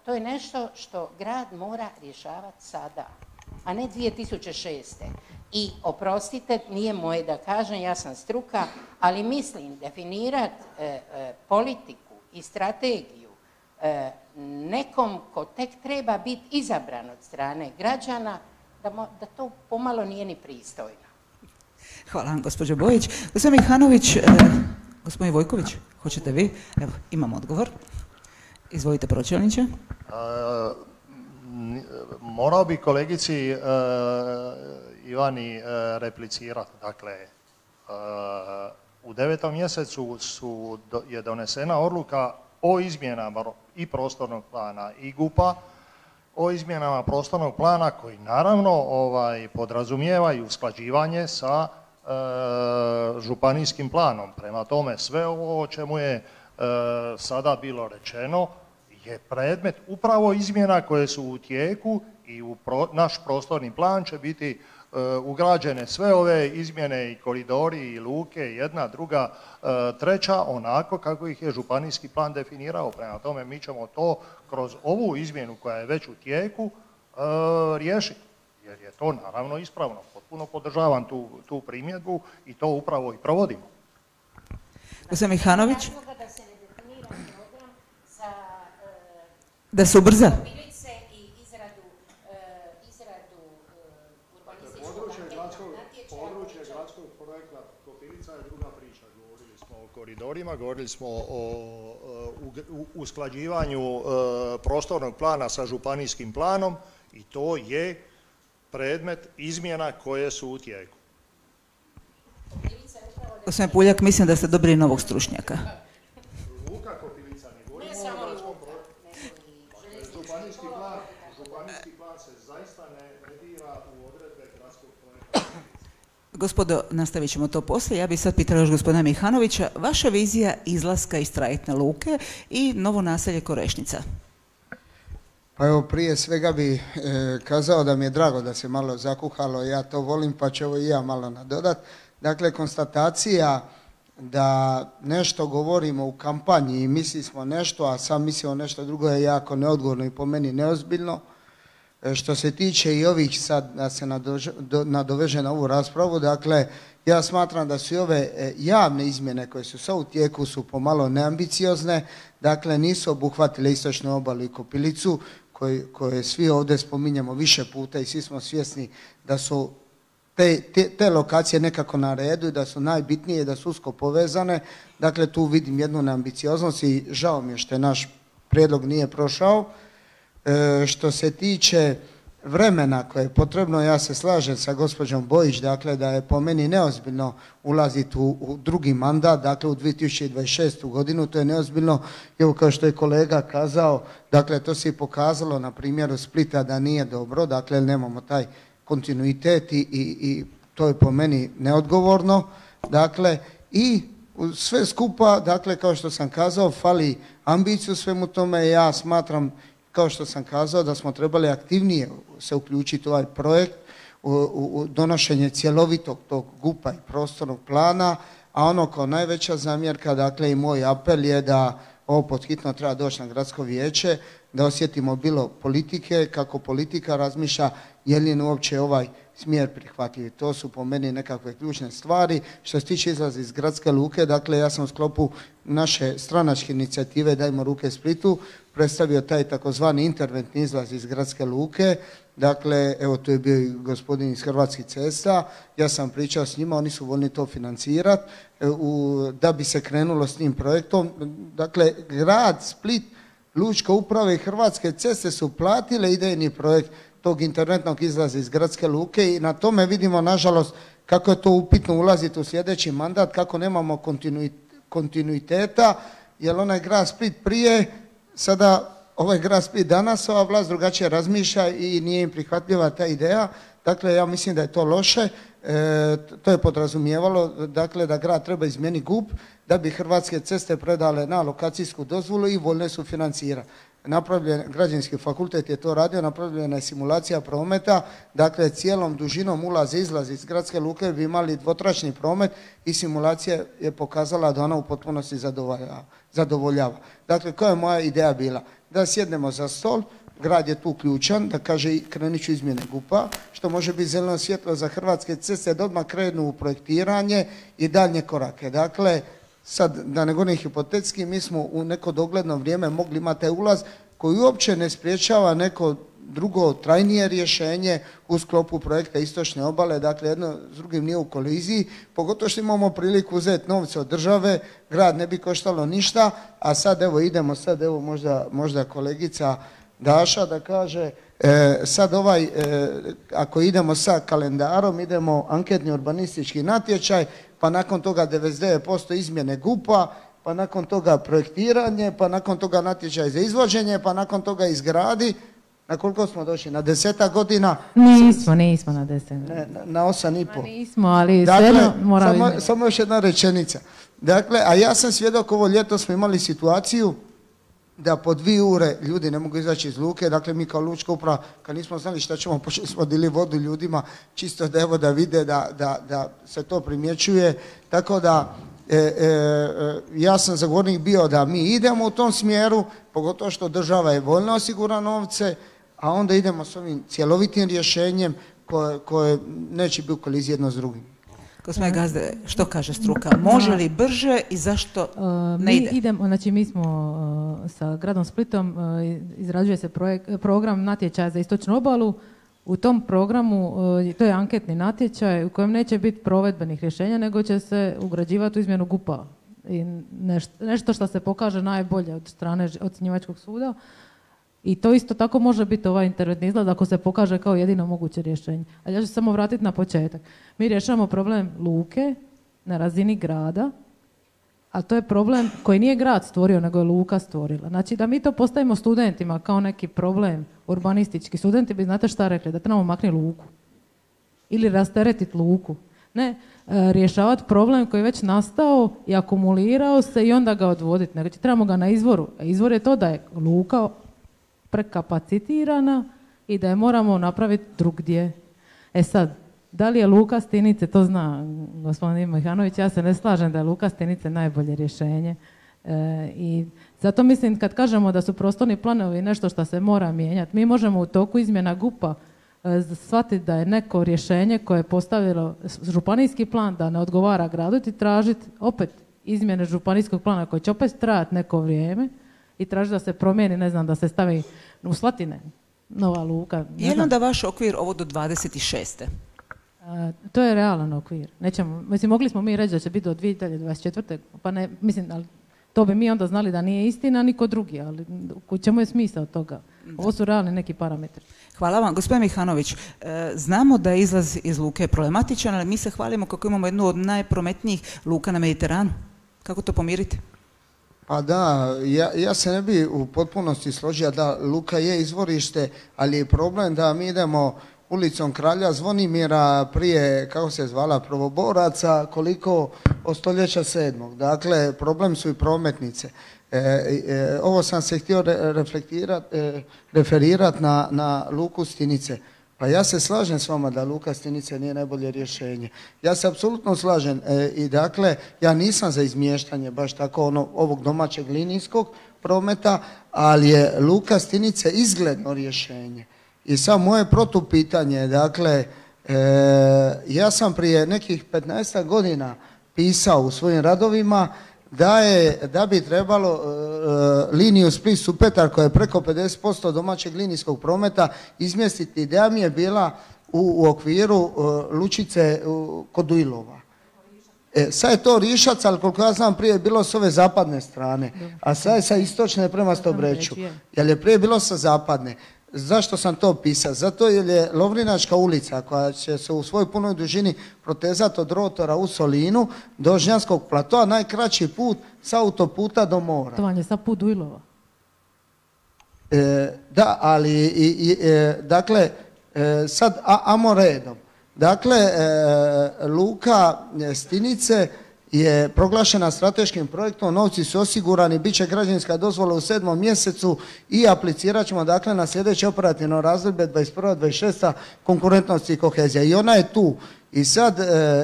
to je nešto što grad mora rješavati sada, a ne 2006. I oprostite, nije moje da kažem, ja sam struka, ali mislim definirati politiku i strategiju nekom ko tek treba biti izabran od strane građana, da to pomalo nije ni pristojno. Hvala vam, gospođo Bojić. Gospodin Mihanović, gospodin Vojković, hoćete vi? Evo, imam odgovor. Izvolite, pročelniče. Morao bi kolegici Ivani replicirati. Dakle, u 9. mjesecu je donesena odluka o izmjenama i prostornog plana i GUP-a, o izmjenama prostornog plana koji naravno podrazumijeva i usklađivanje sa županijskim planom. Prema tome, sve ovo o čemu je sada bilo rečeno je predmet upravo izmjena koje su u tijeku i u naš prostorni plan će biti ugrađene sve ove izmjene i koridori i luke, jedna, druga, treća, onako kako ih je županijski plan definirao. Prema tome, mi ćemo to kroz ovu izmjenu koja je već u tijeku riješiti, jer je to naravno ispravno. Potpuno podržavam tu primjedbu i to upravo i provodimo. Gospodin Mihanović? Da se ubrza? Područje gradskog projekta Kopirica je druga priča. Govorili smo o koridorima, govorili smo o usklađivanju prostornog plana sa županijskim planom i to je predmet izmjena koje su u tijeku. Gospodin Puljak, mislim da ste dobili novog stručnjaka. Luka Kopirica, ne govorimo o gradskom projektu. Županijski plan se zaista ne dira u odredbe gradskog projekta. Gospodo, nastavit ćemo to poslije. Ja bih sad pitala još gospodina Mihanovića, vaša vizija izlaska iz trajektne luke i novo naselje Korešnica. Pa evo, prije svega bi kazao da mi je drago da se malo zakuhalo, ja to volim pa ću i ja malo nadodat. Dakle, konstatacija da nešto govorimo u kampanji i misli smo nešto, a sam mislimo nešto drugo je jako neodgovorno i po meni neozbiljno. Što se tiče i ovih sad, da se nadoveže na ovu raspravu, dakle, ja smatram da su i ove javne izmjene koje su sad u tijeku su pomalo neambiciozne, dakle, nisu obuhvatile istočnu obalu i Kopilicu, koje svi ovdje spominjemo više puta i svi smo svjesni da su te lokacije nekako na redu i da su najbitnije i da su usko povezane. Dakle, tu vidim jednu neambicioznost i žao mi je što je naš prijedlog nije prošao. Što se tiče vremena koje je potrebno, ja se slažem sa gospođom Bojić, dakle da je po meni neozbiljno ulaziti u drugi mandat, dakle u 2026. godinu, to je neozbiljno. Evo kao što je kolega kazao, dakle to se i pokazalo na primjeru Splita da nije dobro, dakle nemamo taj kontinuitet i to je po meni neodgovorno. Dakle i sve skupa, dakle kao što sam kazao, fali ambiciju svemu tome. Ja smatram, kao što sam kazao, da smo trebali aktivnije se uključiti u ovaj projekt, u donošenje cjelovitog tog GUP-a i prostornog plana, a ono kao najveća zamjerka, dakle i moj apel je da ovo podhitno treba doći na gradsko vijeće, da osjetimo bilo politike, kako politika razmišlja, je li uopće ovaj smjer prihvatljiv. To su po meni nekakve ključne stvari. Što se tiče izlaza iz gradske luke, dakle ja sam u sklopu naše stranačke inicijative Dajmo ruke Splitu predstavio taj takozvani interventni izlaz iz gradske luke. Dakle, evo tu je bio i gospodin iz Hrvatskih cesta, ja sam pričao s njima, oni su voljni to financirati da bi se krenulo s tim projektom. Dakle, grad Split, Lučka uprava i Hrvatske ceste su platile idejni projekt tog interventnog izlaza iz gradske luke i na tome vidimo, nažalost, kako je to upitno ulaziti u sljedeći mandat, kako nemamo kontinuiteta, jer onaj grad Split prije, sada ovaj grad Split danas, ova vlast drugačije razmišlja i nije im prihvatljiva ta ideja. Dakle, ja mislim da je to loše. To je podrazumijevalo, dakle, da grad treba izmijeniti GUP da bi Hrvatske ceste predale na lokacijsku dozvolu i voljne su financirati. Građevinski fakultet je to radio, napravljena je simulacija prometa, dakle cijelom dužinom ulaze i izlaze iz gradske luke bi imali dvotračni promet i simulacija je pokazala da ona u potpunosti zadovoljava. Dakle, koja je moja ideja bila? Da sjednemo za stol, grad je tu ključan, da kaže krenit ću izmjene GUP-a, što može biti zeleno svjetlo za Hrvatske ceste da odmah krenu u projektiranje i daljnje korake. Dakle, sad, da ne govorim hipotetski, mi smo u neko dogledno vrijeme mogli imati taj ulaz koji uopće ne spriječava neko drugo trajnije rješenje u sklopu projekta Istočne obale, dakle jedno s drugim nije u koliziji, pogotovo što imamo priliku uzeti novce od države, grad ne bi koštalo ništa, a sad evo idemo, sad evo možda kolegica Daša da kaže, sad ako idemo sa kalendarom, idemo anketni urbanistički natječaj, pa nakon toga 99% izmjene GUP-a, pa nakon toga projektiranje, pa nakon toga natječaj za izvođenje, pa nakon toga izgradi. Na koliko smo došli? Na 10 godina? Nismo na 10. Na 8,5. Nismo, ali dakle, mora samo još jedna rečenica. Dakle, a ja sam svjedok, ovo ljeto smo imali situaciju da po 2 ure ljudi ne mogu izaći iz luke, dakle mi kao lučka uprava, kad nismo znali šta ćemo, počeli smo dili vodu ljudima, čisto da evo da vide da se to primjećuje, tako da ja sam zagovornik bio da mi idemo u tom smjeru, pogotovo što država je voljna osigura novce, a onda idemo s ovim cjelovitim rješenjem koje neće biti u koliziji jedno s drugim. Gospodine Gazde, što kaže struka? Može li brže i zašto ne ide? Mi smo sa gradom Splitom, izrađuje se program natječaja za Istočnu obalu. U tom programu, to je anketni natječaj u kojem neće biti provedbenih rješenja, nego će se ugrađivati u izmjenu GUP-a. I nešto što se pokaže najbolje od strane ocjenjivačkog suda. I to isto tako može biti ovaj interventni izlaz ako se pokaže kao jedino moguće rješenje. Ali ja ću samo vratiti na početak. Mi rješavamo problem luke na razini grada, a to je problem koji nije grad stvorio, nego je luka stvorila. Znači da mi to postavimo studentima kao neki problem urbanistički. Studenti bi, znate šta rekli, da trebamo maknuti luku. Ili rasteretiti luku. Ne, rješavati problem koji je već nastao i akumulirao se i onda ga odvoditi. Nego trebamo ga na izvoru. A izvor je to da je luka prekapacitirana i da je moramo napraviti drugdje. E sad, da li je luka Stinice, to zna gospodin Mihanović, ja se ne slažem da je luka Stinice najbolje rješenje. I zato mislim kad kažemo da su prostorni planovi nešto što se mora mijenjati, mi možemo u toku izmjena GUP-a shvatiti da je neko rješenje koje je postavilo županijski plan da ne odgovara gradu i tražiti opet izmjene županijskog plana koji će opet trajati neko vrijeme i traži da se promijeni, ne znam, da se stavi u Slatine nova luka. Je li onda vaš okvir ovo do 26. To je realan okvir. Nećemo, mislim, mogli smo mi reći da će biti do 2024. Pa ne, mislim, ali to bi mi onda znali da nije istina, niko drugi, ali u čemu je smisao toga? Ovo su realni neki parametri. Hvala vam. Gospodin Mihanović, znamo da je izlaz iz luke problematičan, ali mi se hvalimo kako imamo jednu od najprometnijih luka na Mediteranu. Kako to pomiriti? Pa da, ja se ne bi u potpunosti složio da luka je izvorište, ali je problem da mi idemo ulicom Kralja Zvonimira prije, kako se zvala, prvoboraca, koliko od stoljeća 7. Dakle, problem su i prometnice. Ovo sam se htio referirati na luku Stinice. Pa ja se slažem s vama da luka Stinice nije najbolje rješenje. Ja se apsolutno slažem i dakle, ja nisam za izmještanje baš tako ovog domaćeg linijskog prometa, ali je luka Stinice izgledno rješenje. I sad moje protupitanje, dakle, ja sam prije nekih 15 godina pisao u svojim radovima da bi trebalo liniju Split-Supetar koja je preko 50% domaćeg linijskog prometa izmjestiti. Ideja mi je bila u okviru lučice kod Dujlova. Sad je to Rišac, ali koliko ja znam prije je bilo s ove zapadne strane, a sad je sa istočne prema Stobreću. Jer je prije bilo sa zapadne. Zašto sam to pisao? Zato jer je Lovrinačka ulica koja će se u svojoj punoj dužini protezati od Rotora u Solinu do Žnjanskog platoa, najkraći put sa autoputa do mora. To vam je sad put Dujlova. Da, ali dakle, sad amo redom. Dakle, luka Stinice je proglašena strateškim projektom, novci su osigurani, bit će građevinska dozvola u 7. mjesecu i aplicirat ćemo dakle na sljedeće operativno razdoblje 21-26 konkurentnost i kohezija. I ona je tu. I sad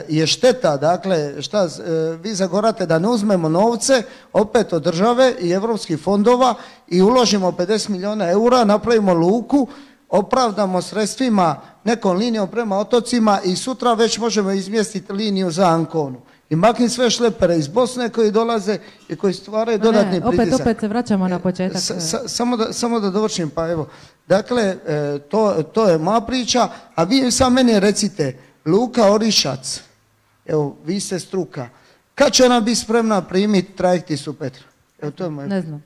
je šteta, dakle, šta vi zagorate da ne uzmemo novce opet od države i europskih fondova i uložimo 50 milijuna eura, napravimo luku, opravdamo sredstvima nekom linijom prema otocima i sutra već možemo izmjestiti liniju za Anconu. I makni sve šlepere iz Bosne koji dolaze i koji stvaraju dodatni pritisak. Opet se vraćamo na početak. Samo da dovršim, pa evo. Dakle, to je moja priča, a vi sad meni recite, Luka Orišac, evo, vi ste struka, kad će ona biti spremna primiti trajekt iz Supetra? Evo, to je moje. Ne znam.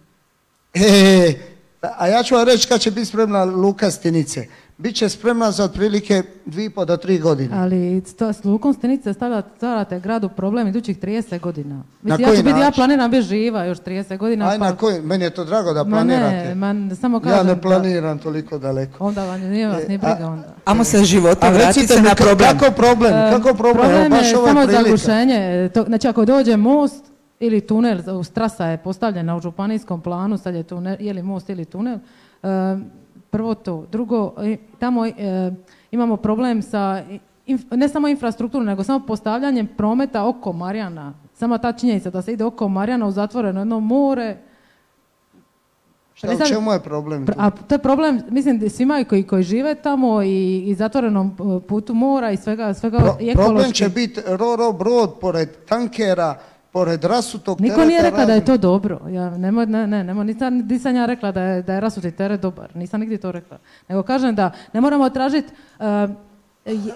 A ja ću vam reći kad će biti spremna Luka Stinice. Biće spremna za otprilike 2,5 do 3 godine. Ali s Lukom Stinice stavljate gradu problem idućih 30 godina. Mislim, ja planiram biti živa još 30 godina. Aj, na koji? Meni je to drago da planirate. Samo kažem, ja ne planiram toliko daleko. Onda vam nije vas ni briga onda. Amo se života, vrati se na problem. Kako problem? Problem je samo zagušenje. Znači ako dođe most ili tunel, trasa je postavljena u županijskom planu, sad je tunel, je li most ili tunel, prvo to. Drugo, tamo imamo problem sa, ne samo infrastrukturom, nego samo postavljanjem prometa oko Marjana. Sama ta činjenica da se ide oko Marjana u zatvoreno jedno more. U čemu je problem? A to je problem, mislim, svima koji žive tamo i zatvorenom putu mora i svega problem će biti ro brod pored tankera, pored rasutog tereta. Niko nije rekla da je to dobro. Nisam ja rekla da je rasuti teret dobar. Nisam nigdje to rekla. Nego kažem da ne moramo tražiti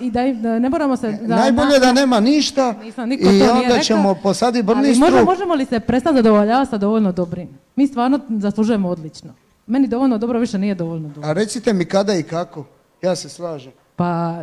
i da ne moramo se... Najbolje da nema ništa i onda ćemo posaditi brni struk. Možemo li se prestati zadovoljavati sa dovoljno dobrim? Mi stvarno zaslužujemo odlično. Meni dovoljno dobro više nije dovoljno dobro. A recite mi kada i kako. Ja se slažem. Pa,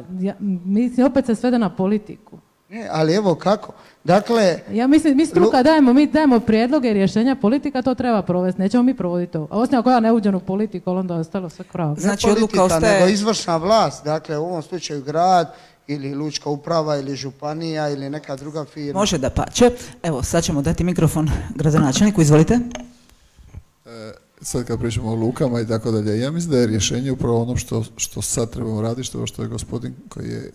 mislim, opet se svede na politiku. Ne, ali evo kako. Dakle... Ja mislim, mi struka dajemo prijedloge i rješenja, politika to treba provesti, nećemo mi provoditi to. A osim ako ja ne uđem u politiku, onda je ostalo sve pravo. Znači, odluka ostaje... nego izvršna vlast, dakle u ovom slučaju grad ili lučka uprava ili županija ili neka druga firma. Može da pače. Evo, sad ćemo dati mikrofon gradonačelniku, izvolite. Sad kad pričamo o lukama i tako dalje, ja mislim da je rješenje upravo ono što sad trebamo raditi, što je gospodin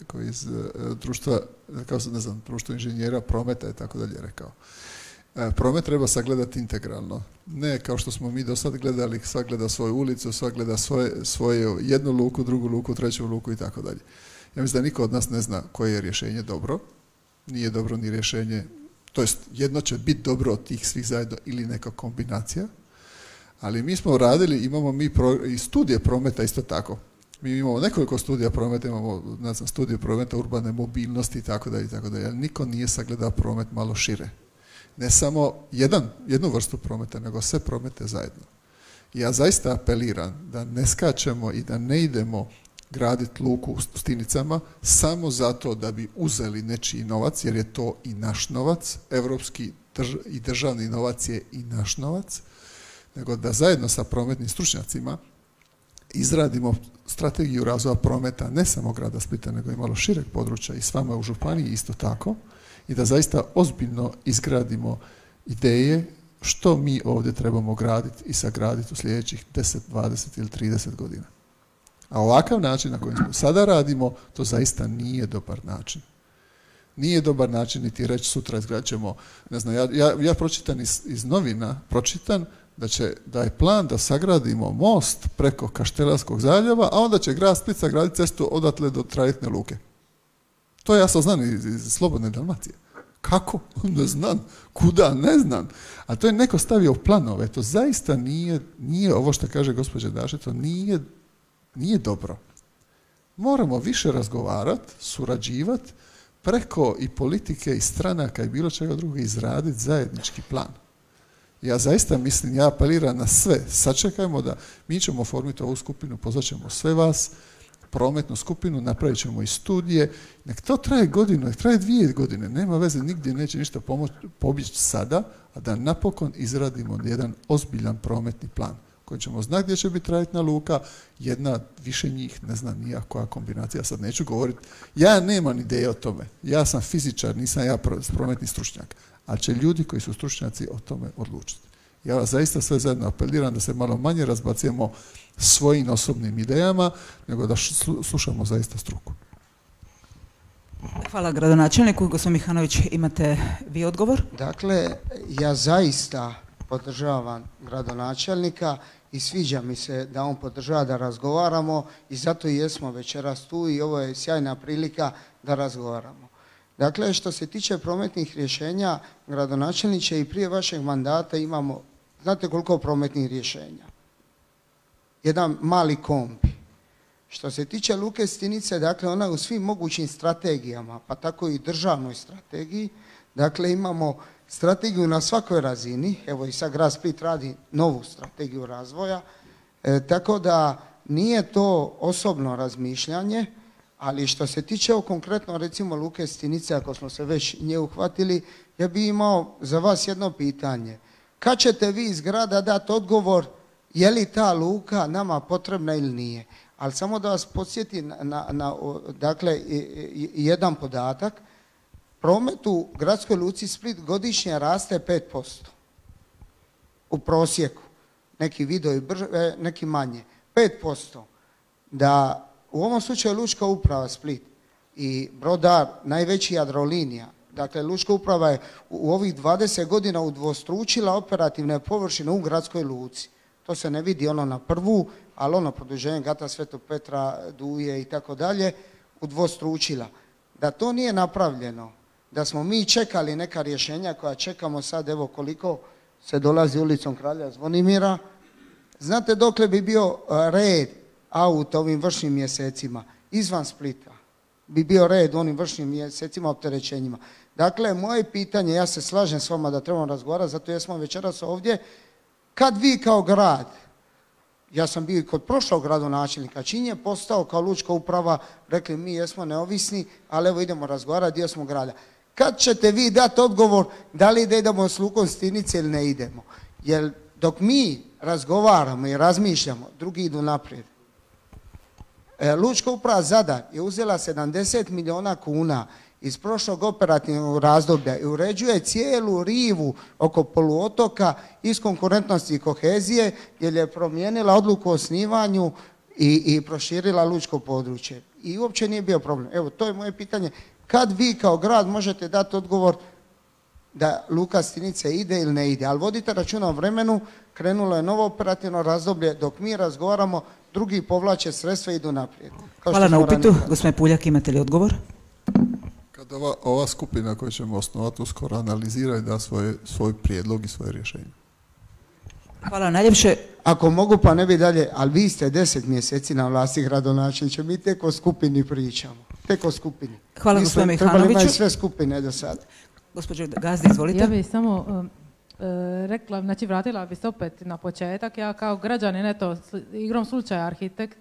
koji iz društva, kao sam ne znam, društvo inženjera prometa i tako dalje rekao. Promet treba sagledati integralno. Ne kao što smo mi do sad gledali, svak gleda svoju ulicu, svak gleda svoje jednu luku, drugu luku, treću luku i tako dalje. Ja mislim da niko od nas ne zna koje je rješenje dobro. Nije dobro ni rješenje, to jest jedno će biti dobro od tih svih zajedno ili neka kombinacija. Ali mi smo radili, imamo mi i studije prometa isto tako. Mi imamo nekoliko studija prometa, imamo studije prometa, urbane mobilnosti i tako dalje, ali niko nije sagledao promet malo šire. Ne samo jednu vrstu prometa, nego sve promete zajedno. Ja zaista apeliram da ne skačemo i da ne idemo graditi luku u Stinicama samo zato da bi uzeli nečiji novac, jer je to i naš novac, evropski i državni novac je i naš novac, nego da zajedno sa prometnim stručnjacima izradimo strategiju razvoja prometa ne samo grada Splita, nego i malo šireg područja i s vama u županiji isto tako, i da zaista ozbiljno izgradimo ideje što mi ovdje trebamo graditi i sagraditi u sljedećih 10, 20 ili 30 godina. A ovakav način na koji sada radimo, to zaista nije dobar način. Nije dobar način niti reći sutra izgradit ćemo, ne znam, ja pročitam iz novina, da je plan da sagradimo most preko Kaštelanskog zaljeva, a onda će grad Split sagraditi cestu odatle do trajektne luke. To ja saznam iz Slobodne Dalmacije. Kako? Ne znam. Kuda? Ne znam. A to je neko stavio u planove. To zaista nije ovo što kaže gospođa Daše, to nije dobro. Moramo više razgovarati, surađivati, preko i politike i stranaka i bilo čega druga izraditi zajednički plan. Ja zaista mislim, ja apeliram na sve, sačekajmo da mi ćemo oformiti ovu skupinu, pozvaćemo sve vas, prometnu skupinu, napravit ćemo i studije, nek to traje godinu, nek traje 2 godine, nema veze, nigdje neće ništa pobjeći sada, a da napokon izradimo jedan ozbiljan prometni plan, koji ćemo znati gdje će biti trajektna luka, jedna, više njih, ne znam nija koja kombinacija, sad neću govoriti, ja nemam ideje o tome, ja sam fizičar, nisam ja prometni stručnjak, ali će ljudi koji su stručnjaci o tome odlučiti. Ja vas zaista sve zajedno apeliram da se malo manje razbacujemo svojim osobnim idejama, nego da slušamo zaista struku. Hvala gradonačelniku. Gospodin Mihanović, imate vi odgovor? Dakle, ja zaista podržavam gradonačelnika i sviđa mi se da on podržava da razgovaramo i zato i jesmo večeras tu i ovo je sjajna prilika da razgovaramo. Dakle, što se tiče prometnih rješenja, gradonačelniče, i prije vašeg mandata imamo, znate koliko prometnih rješenja? Jedan mali kombi. Što se tiče Luke Stinice, dakle, ona je u svim mogućim strategijama, pa tako i državnoj strategiji, dakle, imamo strategiju na svakoj razini, evo i sad grad Split radi novu strategiju razvoja, tako da nije to osobno razmišljanje, ali što se tiče konkretno recimo Luke Stinice, ako smo se već nje uhvatili, ja bih imao za vas jedno pitanje. Kad ćete vi iz grada dati odgovor je li ta luka nama potrebna ili nije? Ali samo da vas podsjetim na dakle, jedan podatak. Promet u gradskoj luci Split godišnje raste 5%. U prosjeku. Neki vidovi brže, neki manje. 5%. Da u ovom slučaju Lučka uprava Split i brodar, najveći Jadrolinija, dakle Lučka uprava je u ovih 20 godina udvostručila operativne površine u gradskoj luci. To se ne vidi ono na prvu, ali ono produženje Gata Svetog Petra, Duje i tako dalje, udvostručila. Da to nije napravljeno, da smo mi čekali neka rješenja koja čekamo sad, evo koliko se dolazi ulicom Kralja Zvonimira, znate dokle bi bio red auta ovim vršnim mjesecima izvan Splita, bi bio red u onim vršnim mjesecima opterećenjima. Dakle, moje pitanje, ja se slažem s vama da trebamo razgovarati, zato jesmo večeras ovdje, kad vi kao grad, ja sam bio i kod prošlog gradonačelnika, čim je postao kao Lučka uprava, rekli mi jesmo neovisni, ali evo idemo razgovarati, dio smo grada. Kad ćete vi dati odgovor da li da idemo s Lukom Stinice ili ne idemo? Jer dok mi razgovaramo i razmišljamo, drugi idu naprijed. Lučka uprava Zadar je uzela 70 milijuna kuna iz prošlog operativnog razdoblja i uređuje cijelu rivu oko poluotoka iz konkurentnosti i kohezije jer je promijenila odluku o osnivanju i proširila lučko područje. I uopće nije bio problem. Evo, to je moje pitanje. Kad vi kao grad možete dati odgovor da Luka Stinice ide ili ne ide? Ali vodite računa o vremenu, krenulo je novo operativno razdoblje, dok mi razgovaramo, drugi povlače sredstva i idu naprijed. Hvala na upitu. Gospodine Puljak, imate li odgovor? Kad ova skupina koju ćemo osnovati uskoro analizira i da svoj prijedlog i svoje rješenje. Hvala najljepše. Ako mogu pa ne bi dalje, ali vi ste 10 mjeseci na vlasti gradonačelniče, mi tek o skupini pričamo. Tek o skupini. Hvala gospodine Mihanoviću. Trebali imati sve skupine do sada. Gospođo Gazdi, izvolite. Ja bih samo rekla, znači vratila bi se opet na početak. Ja kao građanin, eto, igrom slučaja arhitekt,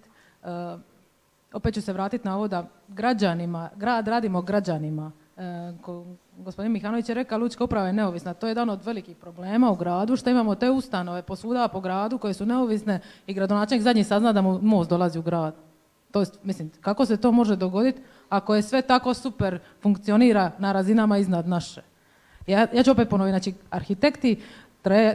opet ću se vratiti na ovo da građanima, grad radimo građanima. Gospodin Mihanović je rekao, Lučka uprava je neovisna. To je jedan od velikih problema u gradu, što imamo te ustanove posvuda po gradu koje su neovisne i gradonačelnik zadnji sazna da mu most dolazi u grad. To je, mislim, kako se to može dogoditi ako je sve tako super funkcionira na razinama iznad naše? Ja ću opet ponoviti, znači arhitekti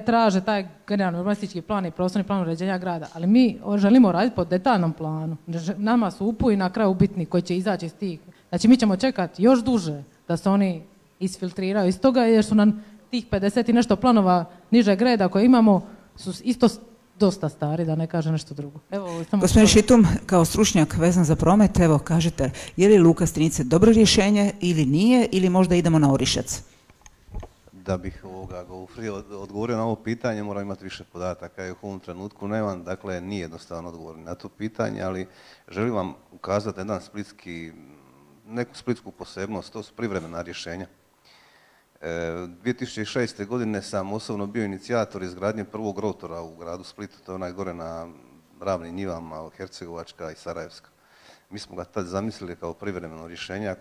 traže taj generalni urbanistički plan i prostorni plan uređenja grada, ali mi želimo raditi po detaljnom planu. Nama su UPU i na kraju bitni koji će izaći iz tih. Znači mi ćemo čekati još duže da se oni isfiltriraju iz toga jer su nam tih 50 i nešto planova nižeg reda koje imamo su isto dosta stari, da ne kaže nešto drugo. Gospodin Šitum, kao stručnjak vezan za promet, evo kažete, je li Luka Stinice dobro rješenje ili nije, ili možda idemo na Orišac? Da bih odgovorio na ovo pitanje, moram imati više podataka. U ovom trenutku nemam, dakle nije jednostavno odgovor na to pitanje, ali želim vam ukazati jedan neku splitsku posebnost, to su privremena rješenja. 2006. godine sam osobno bio inicijator izgradnje prvog rotora u gradu Splitu, to je onaj gore na ravnim njivama, Hercegovačka i Sarajevska. Mi smo ga tad zamislili kao privremeno rješenje,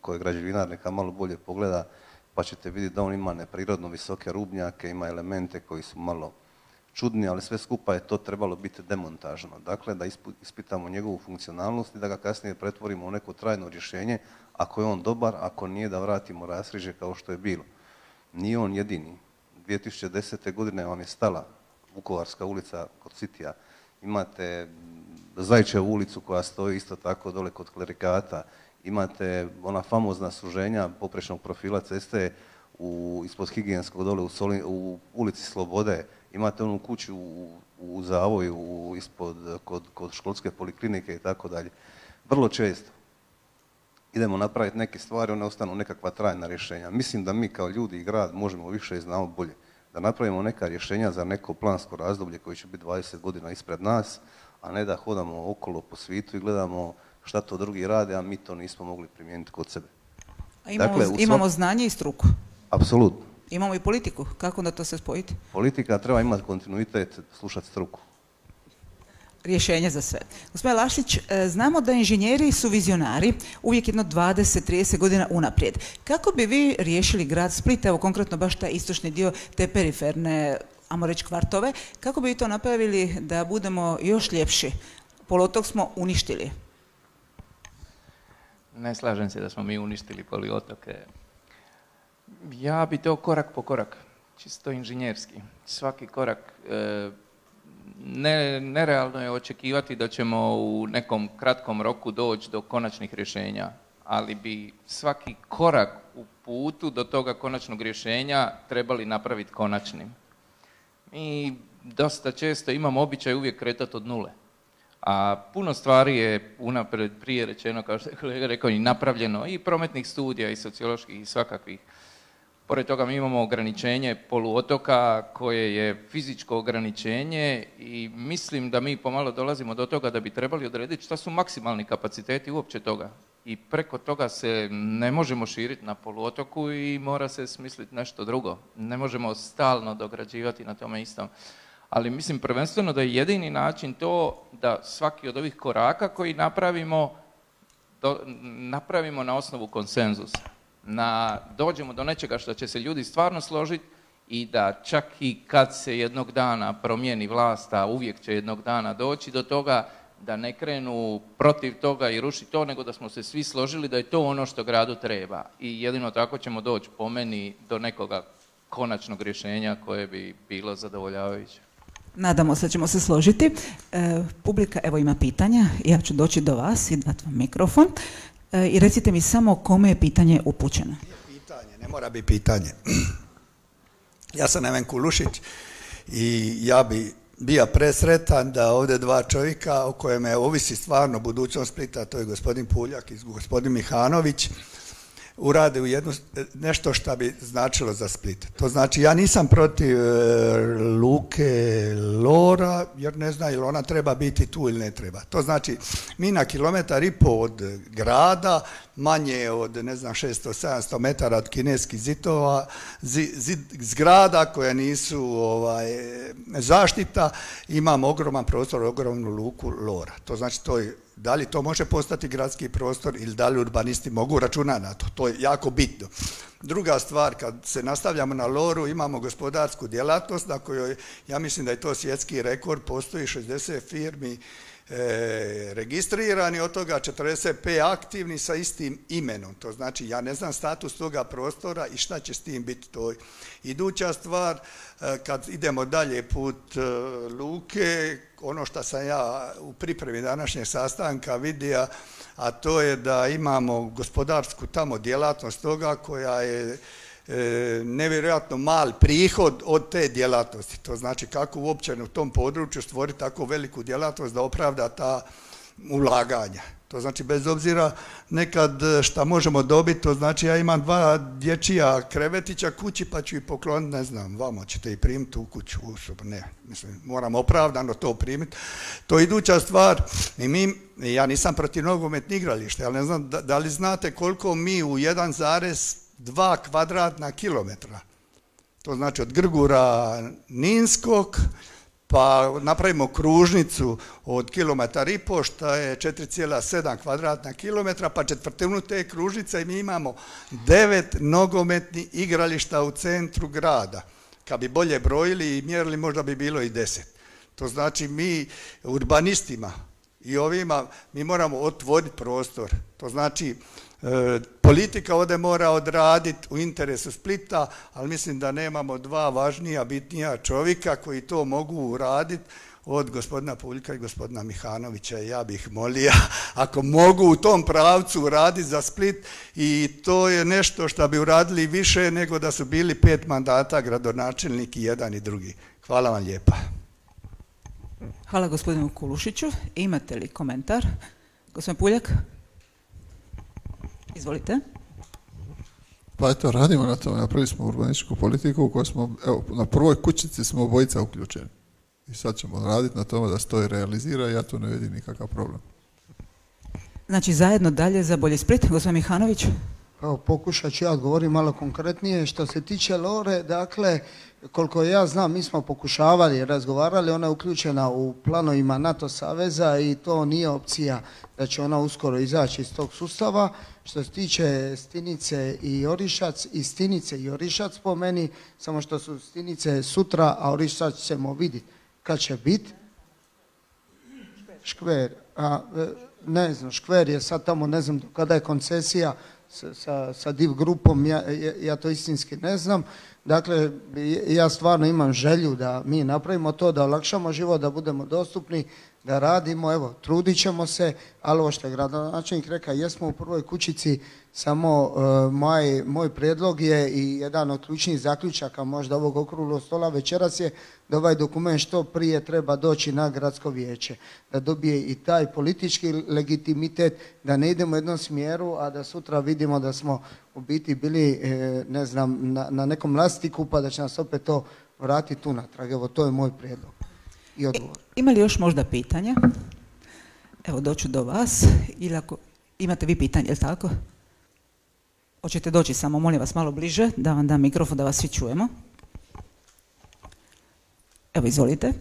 koje građevinar neka malo bolje pogleda, pa ćete vidjeti da on ima neprirodno visoke rubnjake, ima elemente koji su malo čudni, ali sve skupa je to trebalo biti demontažno. Dakle, da ispitamo njegovu funkcionalnost i da ga kasnije pretvorimo u neko trajno rješenje. Ako je on dobar, ako nije, da vratimo rasrižje kao što je bilo. Nije on jedini. 2010. godine vam je stala Vukovarska ulica kod Citija. Imate Zajčevu ulicu koja stoji isto tako dole kod Klerikata. Imate ona famozna suženja poprečnog profila ceste ispod Higijenskog dole u ulici Slobode. Imate onu kuću u Zavoju kod školske poliklinike i tako dalje. Vrlo često idemo napraviti neke stvari, one ostanu nekakva trajna rješenja. Mislim da mi kao ljudi i grad možemo više i znamo bolje. Da napravimo neka rješenja za neko plansko razdoblje koje će biti 20 godina ispred nas, a ne da hodamo okolo po svijetu i gledamo šta to drugi rade, a mi to nismo mogli primijeniti kod sebe. A imamo znanje i struku. Apsolutno. Imamo i politiku. Kako da to se spojiti? Politika treba imati kontinuitet, slušati struku. Rješenje za sve. Gospodin Lašić, znamo da inženjeri su vizionari uvijek jedno 20-30 godina unaprijed. Kako bi vi riješili grad Split, evo konkretno baš taj istočni dio, te periferne, ajmo reći, kvartove, kako bi vi to napravili da budemo još ljepši? Poluotok smo uništili. Ne slažem se da smo mi uništili poluotoke. Ja bi to korak po korak, čisto inženjerski. Svaki korak, nerealno je očekivati da ćemo u nekom kratkom roku doći do konačnih rješenja, ali bi svaki korak u putu do toga konačnog rješenja trebali napraviti konačnim. Mi dosta često imamo običaj uvijek kretati od nule. A puno stvari je unaprijed prije rečeno, kao što je kolega rekao, i napravljeno, i prometnih studija, i socioloških, i svakakvih. Pored toga mi imamo ograničenje poluotoka koje je fizičko ograničenje i mislim da mi pomalo dolazimo do toga da bi trebali odrediti šta su maksimalni kapaciteti uopće toga. I preko toga se ne možemo širiti na poluotoku i mora se smisliti nešto drugo. Ne možemo stalno dograđivati na tome istom. Ali mislim prvenstveno da je jedini način to da svaki od ovih koraka koji napravimo na osnovu konsenzusa. Dođemo do nečega što će se ljudi stvarno složiti i da čak i kad se jednog dana promijeni vlast, a uvijek će jednog dana doći do toga, da ne krenu protiv toga i rušiti to, nego da smo se svi složili da je to ono što gradu treba. I jedino tako ćemo doći, po meni, do nekoga konačnog rješenja koje bi bilo zadovoljavajuće. Nadamo se da ćemo se složiti. Publika, evo, ima pitanja. Ja ću doći do vas i dati vam mikrofon. I recite mi samo kome je pitanje upućeno. Nije pitanje, ne mora biti pitanje. Ja sam Neven Kulušić i ja bi bio presretan da ovdje dva čovjeka o kojima ovisi stvarno budućnost Splita, to je gospodin Puljak i gospodin Mihanović, urade u nešto što bi značilo za Split. To znači, ja nisam protiv luke Lora, jer ne znam ili ona treba biti tu ili ne treba. To znači, mi na 1,5 kilometra od grada, manje od, ne znam, 600-700 metara od kineskih zidova, zgrada koje nisu zaštita, imamo ogroman prostor, ogromnu luku Lora. To znači, da li to može postati gradski prostor ili da li urbanisti mogu računati na to. To je jako bitno. Druga stvar, kad se nastavljamo na Loru, imamo gospodarsku djelatnost na kojoj, ja mislim da je to svjetski rekord, postoji 60 firmi registrirani, od toga 45 aktivni sa istim imenom. To znači, ja ne znam status toga prostora i šta će s tim biti. To iduća stvar, kad idemo dalje put luke, ono što sam ja u pripremi današnjeg sastanka vidio, a to je da imamo gospodarsku tamo djelatnost toga koja je nevjerojatno mal prihod od te djelatnosti. To znači kako uopće u tom području stvoriti tako veliku djelatnost da opravda ta ulaganja. To znači, bez obzira nekad šta možemo dobiti, to znači ja imam 2 dječja krevetića kući pa ću ih pokloniti, ne znam, vamo ćete ih primiti u kuću, ne, mislim, moram opravdano to primiti. To je iduća stvar, ja nisam protiv nogometnih igrališta, ali ne znam da li znate koliko mi u 1,2 kvadratna kilometra, to znači od Grgura Ninskog, pa napravimo kružnicu od 1,5 kilometra, što je 4,7 kvadratna kilometra, pa četvrtinu te kružnice i mi imamo 9 nogometnih igrališta u centru grada. Kad bi bolje brojili i mjerili, možda bi bilo i 10. To znači, mi urbanistima i ovima, mi moramo otvoriti prostor. To znači, politika ovdje mora odraditi u interesu Splita, ali mislim da nemamo 2 važnija, bitnija čovjeka koji to mogu uraditi od gospodina Puljka i gospodina Mihanovića. Ja bih molio, ako mogu u tom pravcu uraditi za Split, i to je nešto što bi uradili više nego da su bili 5 mandata gradonačelnik i jedan i drugi. Hvala vam lijepa. Hvala gospodinu Kulušiću. Imate li komentar? Gospodin Puljak? Izvolite. Pa eto, radimo na tome, napravili smo urbanističku politiku u kojoj smo, evo, na prvoj kućici smo obojica uključeni. I sad ćemo raditi na tome da se to i realizira i ja tu ne vidim nikakav problem. Znači zajedno dalje za bolji Split, gospodin Mihanović. Evo, pokušat ću ja odgovoriti malo konkretnije. Što se tiče Lore, dakle, koliko ja znam, mi smo pokušavali, razgovarali, ona je uključena u planovima NATO saveza i to nije opcija da će ona uskoro izaći iz tog sustava. Što se tiče Stinice i Orišac, i Stinice i Orišac po meni, samo što su Stinice sutra, a Orišac ćemo vidjeti kad će biti. Škver, ne znam, Škver je sad tamo, ne znam kada je koncesija sa Div grupom, ja to istinski ne znam. Dakle, ja stvarno imam želju da mi napravimo to, da olakšamo život, da budemo dostupni, da radimo, evo, trudit ćemo se, ali ovo što je gradonačelnik rekao, jesmo u prvoj kućici, samo moj prijedlog je i jedan od ključnih zaključaka možda ovog okruglog stola večeras je da ovaj dokument što prije treba doći na gradsko vijeće, da dobije i taj politički legitimitet, da ne idemo u jednom smjeru, a da sutra vidimo da smo u biti bili, ne znam, na nekom lastiku, pa da će nas opet to vratiti unatrag. Evo, to je moj prijedlog i odgovor. Ima li još možda pitanja? Evo, doću do vas. Ili ako imate vi pitanje, je li tako? Hoćete doći samo, molim vas, malo bliže, da vam dam mikrofon, da vas svi čujemo. Evo, izvolite.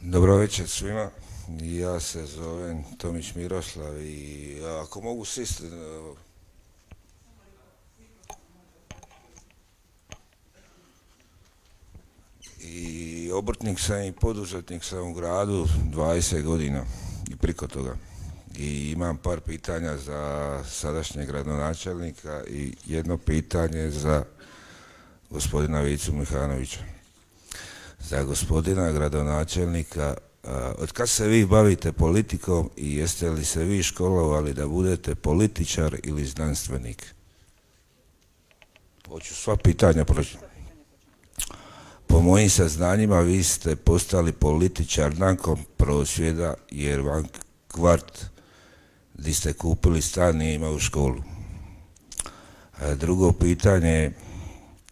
Dobro večer svima. Ja se zovem Tomić Miroslav i ako mogu sist... I obrtnik sam i poduzetnik sam u gradu 20 godina i priko toga. I imam par pitanja za sadašnjeg gradonačelnika i jedno pitanje za gospodina Vicu Mihanovića. Za gospodina gradonačelnika, od kad se vi bavite politikom i jeste li se vi školovali da budete političar ili znanstvenik? Hoću sva pitanja proći. Po mojim saznanjima vi ste postali političar nakon prosvjeda jer vam kvart gdje ste kupili stan nije imao školu. Drugo pitanje je,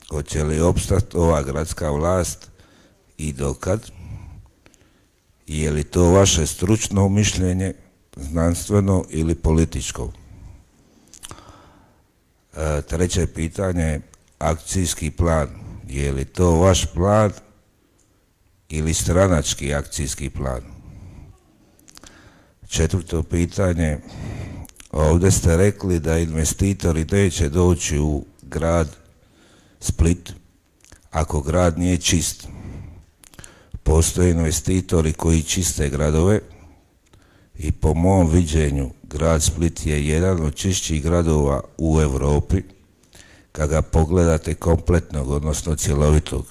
hoće li opstati ova gradska vlast i dokad? Je li to vaše stručno mišljenje, znanstveno ili političko? Treće pitanje je akcijski plan. Je li to vaš plan ili stranački akcijski plan? Četvrto pitanje, ovdje ste rekli da investitori neće doći u grad Split ako grad nije čist. Postoje investitori koji čiste gradove i po mom viđenju grad Split je jedan od čišćih gradova u Europi kad ga pogledate kompletnog, odnosno cjelovitog.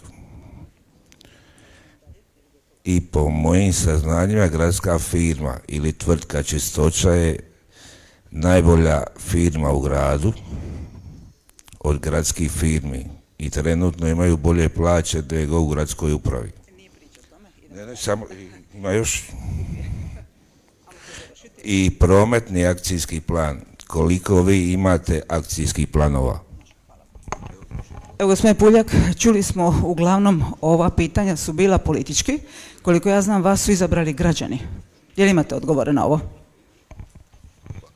I po mojim saznanjima gradska firma ili tvrtka Čistoća je najbolja firma u gradu od gradskih firmi i trenutno imaju bolje plaće nego u gradskoj upravi. Ne, samo, ima još. I prometni akcijski plan. Koliko vi imate akcijskih planova? Evo, gospodine Puljak, čuli smo uglavnom ova pitanja su bila politički. Koliko ja znam, vas su izabrali građani. Je li imate odgovore na ovo?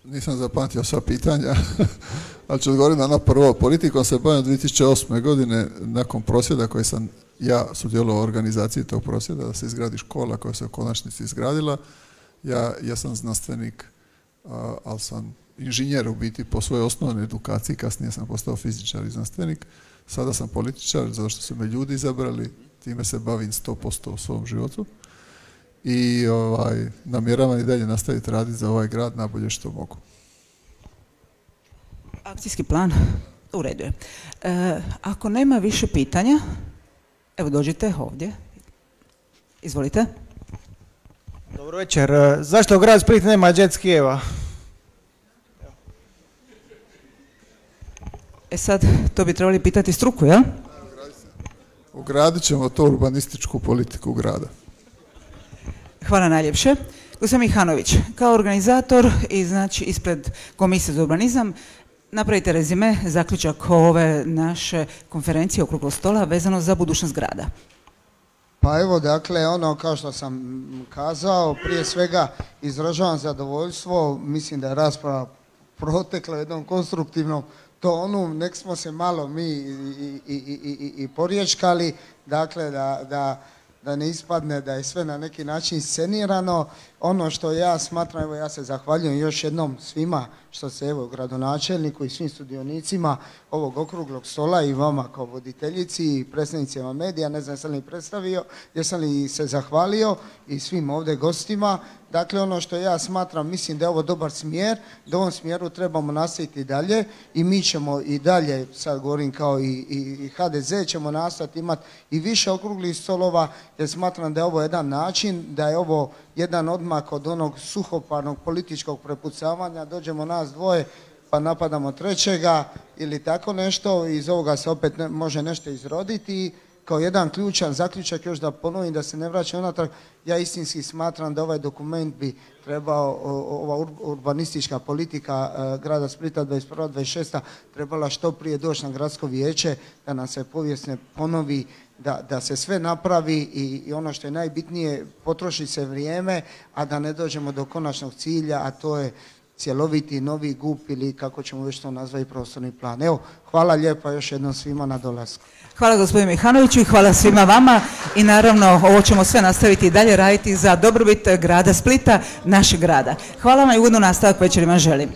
Nisam zapamtio sva pitanja, ali ću odgovoriti na prvo. Politikom se bavim 2008. godine nakon prosvjeda koji sam ja sudjelovao u organizaciji tog prosvjeda da se izgradi škola koja se u konačnici izgradila. Ja sam znanstvenik, ali sam inženjer u biti po svojoj osnovnoj edukaciji, kasnije sam postao fizičar i znanstvenik. Sada sam političar, zato što su me ljudi izabrali, time se bavim 100% u svom životu. I namjeravam i dalje nastaviti raditi za ovaj grad najbolje što mogu. Akcijski plan u redu je. Ako nema više pitanja, evo dođite ovdje. Izvolite. Dobro večer. Zašto u grad Split nema jet skijeva? Sad, to bi trebali pitati struku, jel? Ugradit ćemo to urbanističku politiku grada. Hvala najljepše. Gospodin Mihanović, kao organizator i znači ispred Komisije za urbanizam, napravite rezime, zaključak ove naše konferencije okruglog stola vezano za budućnost grada. Pa evo, dakle, ono kao što sam kazao, prije svega izražavam zadovoljstvo, mislim da je rasprava protekla u jednom konstruktivnom tonu, nek smo se malo mi i poriječkali, dakle da ne ispadne da je sve na neki način scenirano. Ono što ja smatram, evo ja se zahvaljujem još jednom svima što se evo gradonačelniku i svim sudionicima ovog okruglog stola i vama kao voditeljici i predstavnicima medija, ne znam jesam li predstavio, jesam li se zahvalio i svim ovdje gostima. Dakle, ono što ja smatram, mislim da je ovo dobar smjer, da u ovom smjeru trebamo nastaviti dalje i mi ćemo i dalje, sad govorim kao i HDZ, ćemo nastaviti imati i više okruglih stolova, jer smatram da je ovo jedan način, da je ovo jedan odmak od onog suhoparnog političkog prepucavanja, dođemo nas dvoje pa napadamo trećega ili tako nešto, iz ovoga se opet može nešto izroditi. Kao jedan ključan zaključak, još da ponovim, da se ne vraćam unatrag, ja istinski smatram da ovaj dokument bi trebao, ova urbanistička politika grada Splita 21-26 trebala što prije doći na gradsko vijeće, da nam se povijest ne ponovi, da se sve napravi i ono što je najbitnije, potroši se vrijeme, a da ne dođemo do konačnog cilja, a to je cjeloviti novi GUP ili kako ćemo već to nazvati prostorni plan. Evo, hvala lijepa još jednom svima na dolasku. Hvala gospodinu Mihanoviću i hvala svima vama i naravno ovo ćemo sve nastaviti i dalje raditi za dobrobit grada Splita, našeg grada. Hvala vam i ugodno nastavak večeri vam želim.